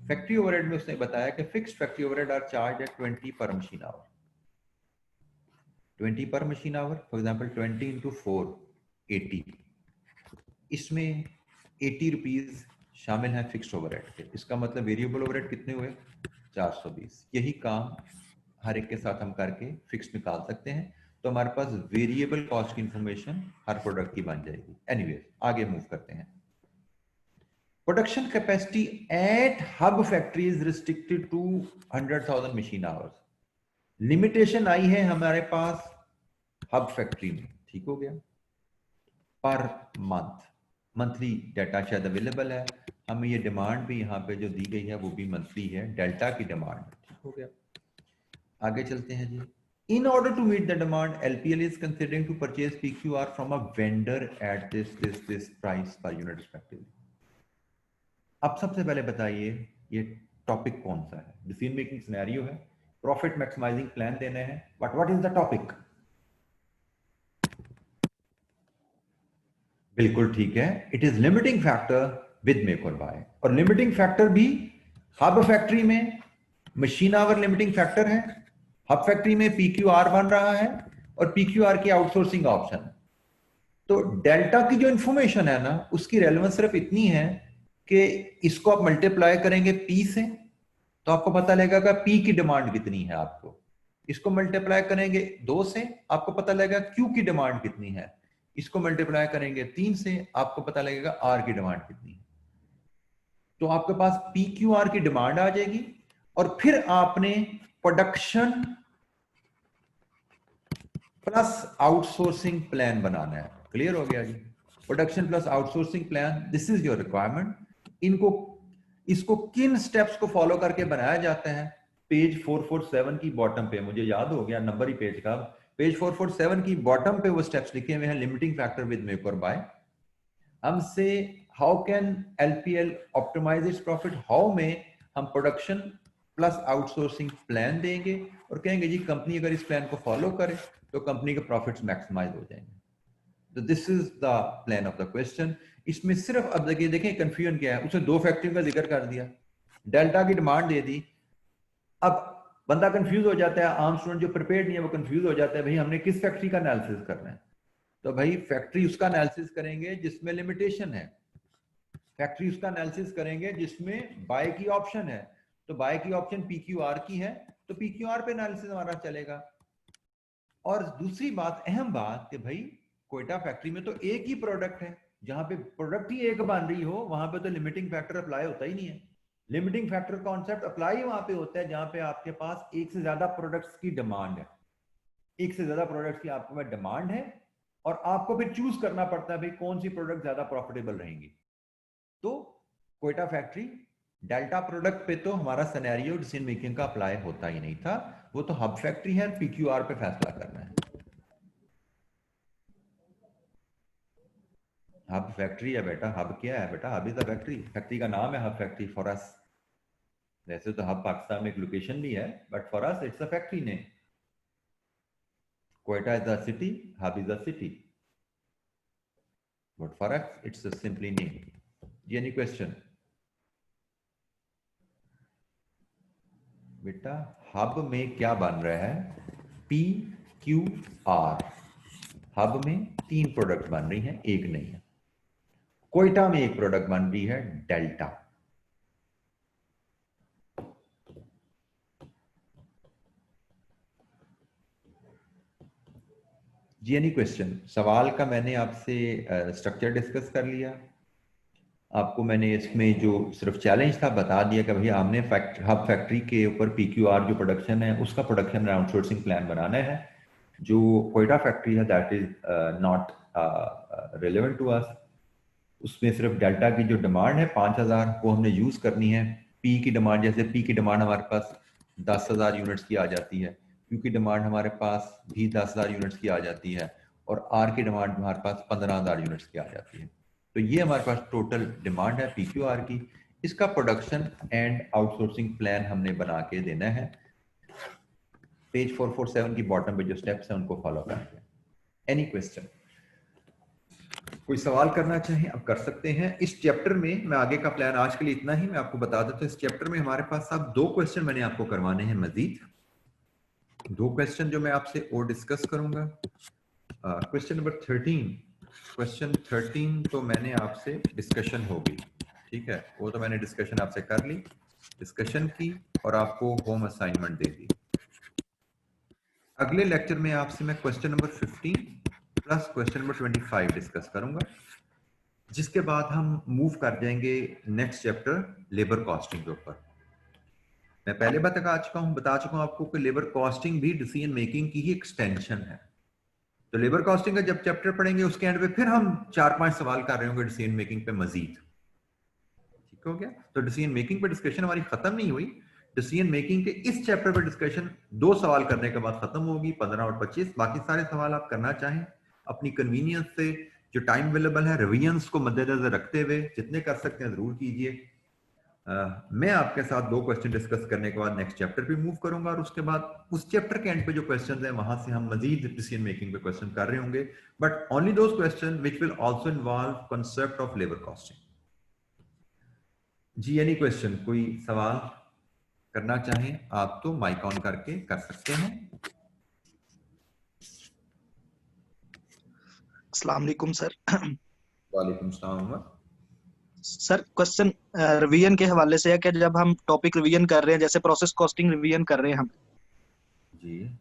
फैक्ट्री ओवरहेड में उसने बताया कि fixed factory overhead are charged at 20 per machine hour. 20 per machine hour, for example 20 into 4 80. इसमें 80 रुपीज शामिल है फिक्स्ड ओवरहेड के. इसका मतलब वेरिएबल ओवरहेड कितने हुए 420. यही काम हर एक के साथ हम करके फिक्स निकाल सकते हैं. तो हमारे पास वेरिएबल कॉस्ट की इंफॉर्मेशन हर प्रोडक्ट की बन जाएगी. एनीवेज आगे मूव करते हैं. Production capacity at hub factory is restricted to 100,000 machine hours. Limitation आई है हमारे पास हब फैक्ट्री में. ठीक हो गया. पर मंथ, मंथली डाटा शायद अवेलेबल है. हमें ये डिमांड भी यहाँ पे जो दी गई है वो भी मंथली है, डेल्टा की डिमांड. ठीक हो गया. आगे चलते हैं जी. In order to meet the demand, LPL is considering to purchase PQR from a vendor at this price per unit respectively. अब सबसे पहले बताइए ये टॉपिक कौन सा है. डिसीजन मेकिंग सिनेरियो है, प्रॉफिट मैक्सिमाइजिंग प्लान देने हैं. But what is the topic. बिल्कुल ठीक है. It is limiting factor with make और बाय. और लिमिटिंग फैक्टर भी हब फैक्ट्री में मशीन आवर लिमिटिंग फैक्टर है. हब फैक्ट्री में PQR बन रहा है और PQR की आउटसोर्सिंग ऑप्शन. तो डेल्टा की जो इंफॉर्मेशन है ना उसकी रेलेवेंस सिर्फ इतनी है कि इसको आप मल्टीप्लाई करेंगे P से तो आपको पता लगेगा कि P की डिमांड कितनी है आपको. इसको मल्टीप्लाई करेंगे 2 से आपको पता लगेगा Q की डिमांड कितनी है. इसको मल्टीप्लाई करेंगे 3 से आपको पता लगेगा R की डिमांड कितनी है. तो आपके पास PQR की डिमांड आ जाएगी और फिर आपने प्रोडक्शन प्लस आउटसोर्सिंग प्लान बनाना है. क्लियर हो गया जी. Production plus outsourcing plan, this is your requirement. इसको किन स्टेप्स को फॉलो करके बनाया जाता है. पेज 447 की बॉटम पे, मुझे याद हो गया नंबर ही पेज का, पेज 447 की बॉटम पे वो स्टेप्स लिखे हुए हैं. लिमिटिंग फैक्टर विद मेक और बाय. हमसे how can LPL optimise its profit. How में हम प्रोडक्शन प्लस आउटसोर्सिंग प्लान देंगे और कहेंगे जी कंपनी अगर इस प्लान को फॉलो करे तो कंपनी के प्रॉफिट्स मैक्सिमाइज हो जाएंगे. तो this is the plan of the question. इसमें सिर्फ अब देखें कंफ्यूजन क्या है. उसने 2 फैक्ट्रियों का जिक्र कर दिया, डेल्टा की डिमांड दे दी. अब बंदा कंफ्यूज हो जाता है. आम स्टूडेंट जो प्रिपेयर्ड नहीं है वो कंफ्यूज हो जाता है, भाई हमने किस फैक्ट्री का एनालिसिस करना है. तो भाई फैक्ट्री उसका एनालिसिस करेंगे जिसमें लिमिटेशन है. फैक्ट्री उसका एनालिसिस करेंगे जिसमें बाय की ऑप्शन है. तो बाय की ऑप्शन PQR की है तो PQR पे एनालिसिस हमारा चलेगा. और दूसरी बात, अहम बात, कि भाई कोयटा फैक्ट्री में तो एक ही प्रोडक्ट है. जहां पे प्रोडक्ट ही एक बन रही हो वहां पे तो लिमिटिंग फैक्टर अप्लाई होता ही नहीं है. लिमिटिंग फैक्टर कॉन्सेप्ट अप्लाई वहां पे होता है जहां पे आपके पास एक से ज्यादा प्रोडक्ट्स की डिमांड है. एक से ज्यादा प्रोडक्ट्स की आपके पास डिमांड है और आपको फिर चूज करना पड़ता है भाई कौन सी प्रोडक्ट ज्यादा प्रॉफिटेबल रहेंगी. तो कोयटा फैक्ट्री डेल्टा प्रोडक्ट पे तो हमारा सिनेरियो डिसीजन मेकिंग का अप्लाई होता ही नहीं था. वो तो हब फैक्ट्री है, PQR पे फैसला करना है. हब फैक्ट्री है बेटा. हब क्या है बेटा. Hub is the factory. Factory का नाम है हब फैक्ट्री फॉर अस. वैसे तो हब पाकिस्तान में एक लोकेशन भी है but for us it's a factory name. Quetta is the city, Hub is the city. But for us, it's a simply name. Any question? बेटा हब में क्या बन रहा है, PQR। हब में 3 प्रोडक्ट बन रही हैं, एक नहीं है। कोयटा में एक प्रोडक्ट बन रही है, डेल्टा। जी एनी क्वेश्चन? सवाल का मैंने आपसे स्ट्रक्चर डिस्कस कर लिया। आपको मैंने इसमें जो सिर्फ चैलेंज था बता दिया कि भैया हमने हब फैक्ट्री के ऊपर PQR जो प्रोडक्शन है उसका प्रोडक्शन आउटसोर्सिंग प्लान बनाना है। जो कोयटा फैक्ट्री है that is not relevant to us. उसमें सिर्फ डेल्टा की जो डिमांड है 5000 वो हमने यूज करनी है। पी की डिमांड, जैसे पी की डिमांड हमारे पास 10,000 यूनिट्स की आ जाती है, क्यू की डिमांड हमारे पास भी 10,000 यूनिट्स की आ जाती है, और आर की डिमांड हमारे पास 15,000 यूनिट्स की आ जाती है। तो ये हमारे पास टोटल डिमांड है PQR की। इसका प्रोडक्शन एंड आउटसोर्सिंग प्लान हमने बना के देना है। पेज 447 की बॉटम पे जो स्टेप्स हैं उनको फॉलो करते हैं। Any question? कोई सवाल करना चाहें अब कर सकते हैं। इस चैप्टर में मैं आगे का प्लान आज के लिए इतना ही मैं आपको बता देता हूं। इस चैप्टर में हमारे पास अब 2 क्वेश्चन मैंने आपको करवाने हैं मजीद। 2 क्वेश्चन जो मैं आपसे और डिस्कस करूंगा। क्वेश्चन नंबर 13, क्वेश्चन 13 तो मैंने आपसे डिस्कशन होगी, ठीक है, वो तो मैंने डिस्कशन आपसे कर ली, डिस्कशन की और आपको होम असाइनमेंट दे दी। अगले लेक्चर में आपसे मैं question number 15 plus question number 25 discuss करूंगा, जिसके बाद हम मूव कर जाएंगे नेक्स्ट चैप्टर लेबर कॉस्टिंग के ऊपर। मैं पहले बता चुका हूं आपको कि लेबर कॉस्टिंग भी डिसीजन मेकिंग की ही एक्सटेंशन है। तो लेबर कॉस्टिंग का जब चैप्टर पढ़ेंगे उसके एंड पे फिर हम 4-5 सवाल कर रहे होंगे डिसीजन मेकिंग पे मजीद। ठीक हो गया? तो डिसीजन मेकिंग पे डिस्कशन हमारी खत्म नहीं हुई। डिसीजन मेकिंग के इस चैप्टर पर डिस्कशन 2 सवाल करने के बाद खत्म होगी, 15 और 25। बाकी सारे सवाल आप करना चाहें अपनी कन्वीनियंस से, जो टाइम अवेलेबल है रिविजन्स को मद्देनजर रखते हुए जितने कर सकते हैं जरूर कीजिए। मैं आपके साथ 2 क्वेश्चन डिस्कस करने के बाद नेक्स्ट चैप्टर पे मूव करूंगा, और उसके बाद उस चैप्टर के एंड पे जो क्वेश्चंस हैं वहां से हम मजीद डिसीजन मेकिंग पे क्वेश्चन कर रहे होंगे, but only those question which will also involve concept of labour costing. जी एनी क्वेश्चन? कोई सवाल करना चाहें आप तो माइक ऑन करके कर सकते हैं। अस्सलाम वालेकुम सर। वालेकुम सलाम। सर क्वेश्चन रिवीजन के हवाले से है कि जब हम टॉपिक रिवीजन कर रहे हैं, जैसे प्रोसेस कॉस्टिंग रिवीजन कर रहे हैं हम, जी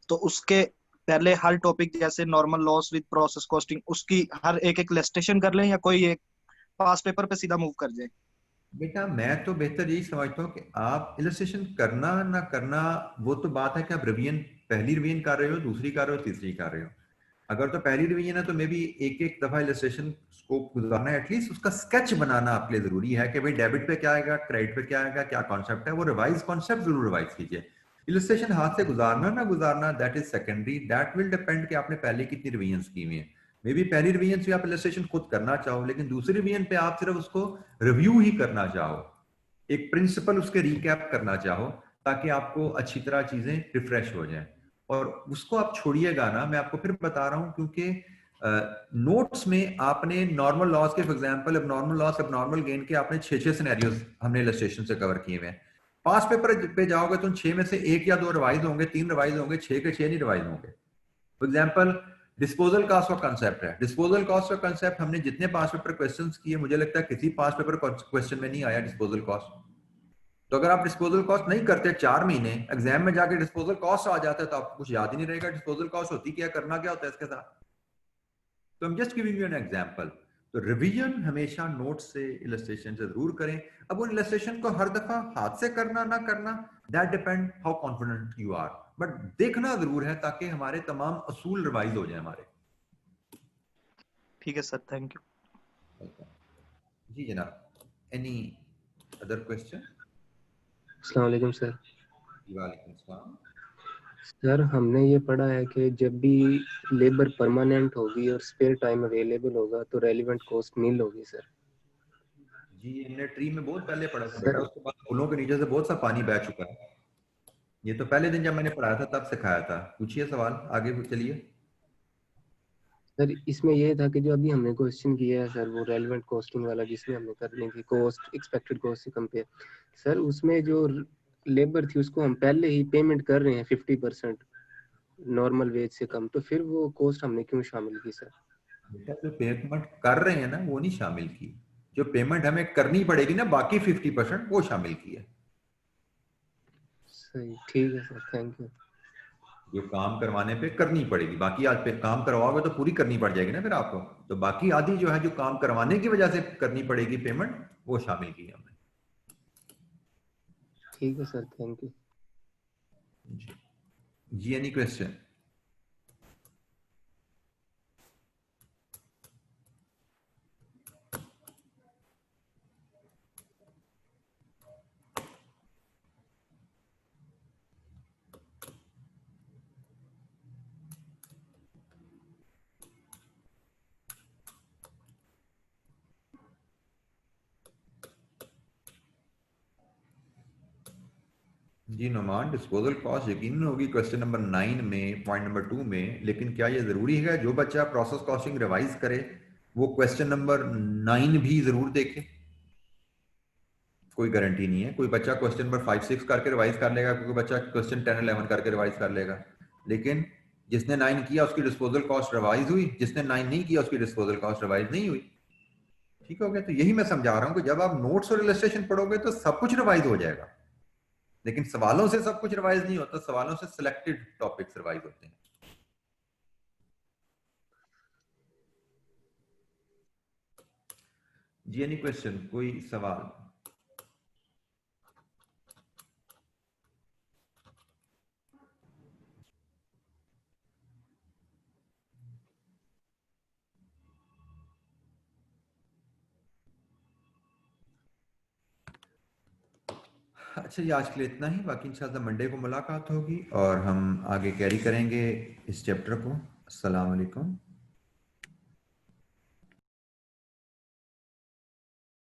तो उसके पहले हर टॉपिक जैसे normal loss with process costing उसकी हर एक एक लिस्टेशन कर लें या कोई एक पास पेपर पे सीधा मूव कर जाए? बेटा, मैं तो बेहतर यही समझता हूँ कि आप इलस्ट्रेशन करना ना करना वो तो बात है कि आप रिवीजन, पहली रिवीजन कर रहे हो, दूसरी कर रहे हो, तीसरी कर रहे हो। अगर तो पहली रिवीजन है तो मे भी एक एक दफा इलस्ट्रेशन स्कोप गुजारना है, एटलीस्ट उसका स्केच बनाना आपके लिए जरूरी है कि भाई डेबिट पे क्या आएगा, क्रेडिट पे क्या आएगा, क्या कॉन्सेप्ट है, वो रिवाइज कॉन्सेप्ट जरूर रिवाइज कीजिए। इलस्ट्रेशन हाथ से गुजारना ना गुजारना that is secondary, that will depend कि आपने पहले कितनी रिवीजन की हुई है। मे बी पहली रिवीजन से आप इलस्ट्रेशन खुद करना चाहो, लेकिन दूसरी रिवीजन पे आप सिर्फ उसको रिव्यू ही करना चाहो, एक प्रिंसिपल उसके रिकैप करना चाहो, ताकि आपको अच्छी तरह चीजें रिफ्रेश हो जाएं। और उसको आप छोड़िएगा ना, मैं आपको फिर बता रहा हूं, क्योंकि नोट्स में आपने नॉर्मल लॉस के फॉर एग्जांपल अब नॉर्मल लॉस अब नॉर्मल गेन के आपने 6 सिनेरियोज हमने इलस्ट्रेशन से कवर किए हुए हैं। पास पेपर पे जाओगे तो 6 में से 1 या 2 रिवाइज होंगे, 3 रिवाइज होंगे, 6 के 6 नहीं रिवाइज होंगे। फॉर एग्जांपल डिस्पोजल कॉस्ट का कंसेप्ट है, डिस्पोजल कॉस्ट का कंसेप्ट हमने जितने पास पेपर क्वेश्चंस किए मुझे लगता है किसी पास पेपर क्वेश्चन में नहीं आया डिस्पोजल कॉस्ट। तो अगर आप डिस्पोजल कॉस्ट नहीं करते 4 महीने, एग्जाम में जाके डिस्पोजल कॉस्ट आ जाता है तो आपको कुछ याद ही नहीं रहेगा डिस्पोजल कॉस्ट होती क्या, करना क्या होता है इसके साथ। तो I'm just giving you an example। तो रिवीजन हमेशा नोट से इलस्ट्रेशन से जरूर करें। अब उन इलस्ट्रेशन को हर दफा हाथ से करना ना करना that depend how confident you are, but देखना जरूर है ताकि हमारे तमाम असूल रिवाइज हो जाए हमारे। ठीक है सर, थैंक यू। जी जनाब, एनी अदर क्वेश्चन? अस्सलाम वालेकुम सर। वालेकुम सलाम। सर हमने ये पढ़ा है कि जब भी लेबर परमानेंट होगी और स्पेयर टाइम अवेलेबल होगा तो रेलिवेंट कॉस्ट नील होगी सर। जी हमने ट्री में बहुत पहले पढ़ा था सर बेटा, उसके बाद फूलों के नीचे से बहुत सा पानी बह चुका है। ये तो पहले दिन जब मैंने पढ़ाया था तब सिखाया था। पूछिए सवाल, आगे चलिए। सर इसमें ये था कि जो अभी हमने क्वेश्चन किया है सर, वो रेलिवेंट कॉस्टिंग वाला जिसमें हमने करनी थी कॉस्ट एक्सपेक्टेड कॉस्ट से कंपेयर, सर उसमें जो लेबर थी उसको हम पहले ही पेमेंट कर रहे हैं 50% नॉर्मल वेज से कम, तो फिर वो कॉस्ट हमने क्यों शामिल की सर? बेटा जो पेमेंट कर रहे हैं ना वो नहीं शामिल की, जो पेमेंट हमें करनी पड़ेगी ना बाकी 50% वो शामिल की है। सही, ठीक है सर, थैंक यू। जो काम करवाने पे करनी पड़ेगी, बाकी आज पे काम करवाओगे तो पूरी करनी पड़ जाएगी ना फिर आपको, तो बाकी आधी जो है जो काम करवाने की वजह से करनी पड़ेगी पेमेंट, वो शामिल की है हमने। ठीक है सर, थैंक यू। जी एनी क्वेश्चन? जी नोमान, डिस्पोजल कॉस्ट यकीन होगी क्वेश्चन नंबर 9 में, पॉइंट नंबर 2 में, लेकिन क्या ये जरूरी है जो बच्चा प्रोसेस कॉस्टिंग रिवाइज करे वो क्वेश्चन नंबर 9 भी जरूर देखे? कोई गारंटी नहीं है, कोई बच्चा क्वेश्चन नंबर 5-6 करके रिवाइज कर लेगा, कोई बच्चा क्वेश्चन 10-11 करके रिवाइज कर लेगा, लेकिन जिसने 9 किया उसकी डिस्पोजल कॉस्ट रिवाइज हुई, जिसने 9 नहीं किया उसकी डिस्पोजल कॉस्ट रिवाइज नहीं हुई। ठीक हो गया? तो यही मैं समझा रहा हूँ कि जब आप नोट्स और इलस्ट्रेशन पढ़ोगे तो सब कुछ रिवाइज हो जाएगा, लेकिन सवालों से सब कुछ रिवाइज नहीं होता, सवालों से सिलेक्टेड टॉपिक्स रिवाइज होते हैं। जी एनी क्वेश्चन, कोई सवाल? अच्छा जी, आज के लिए इतना ही, बाकी इंशाल्लाह मंडे को मुलाकात होगी और हम आगे कैरी करेंगे इस चैप्टर को। अस्सलाम वालेकुम।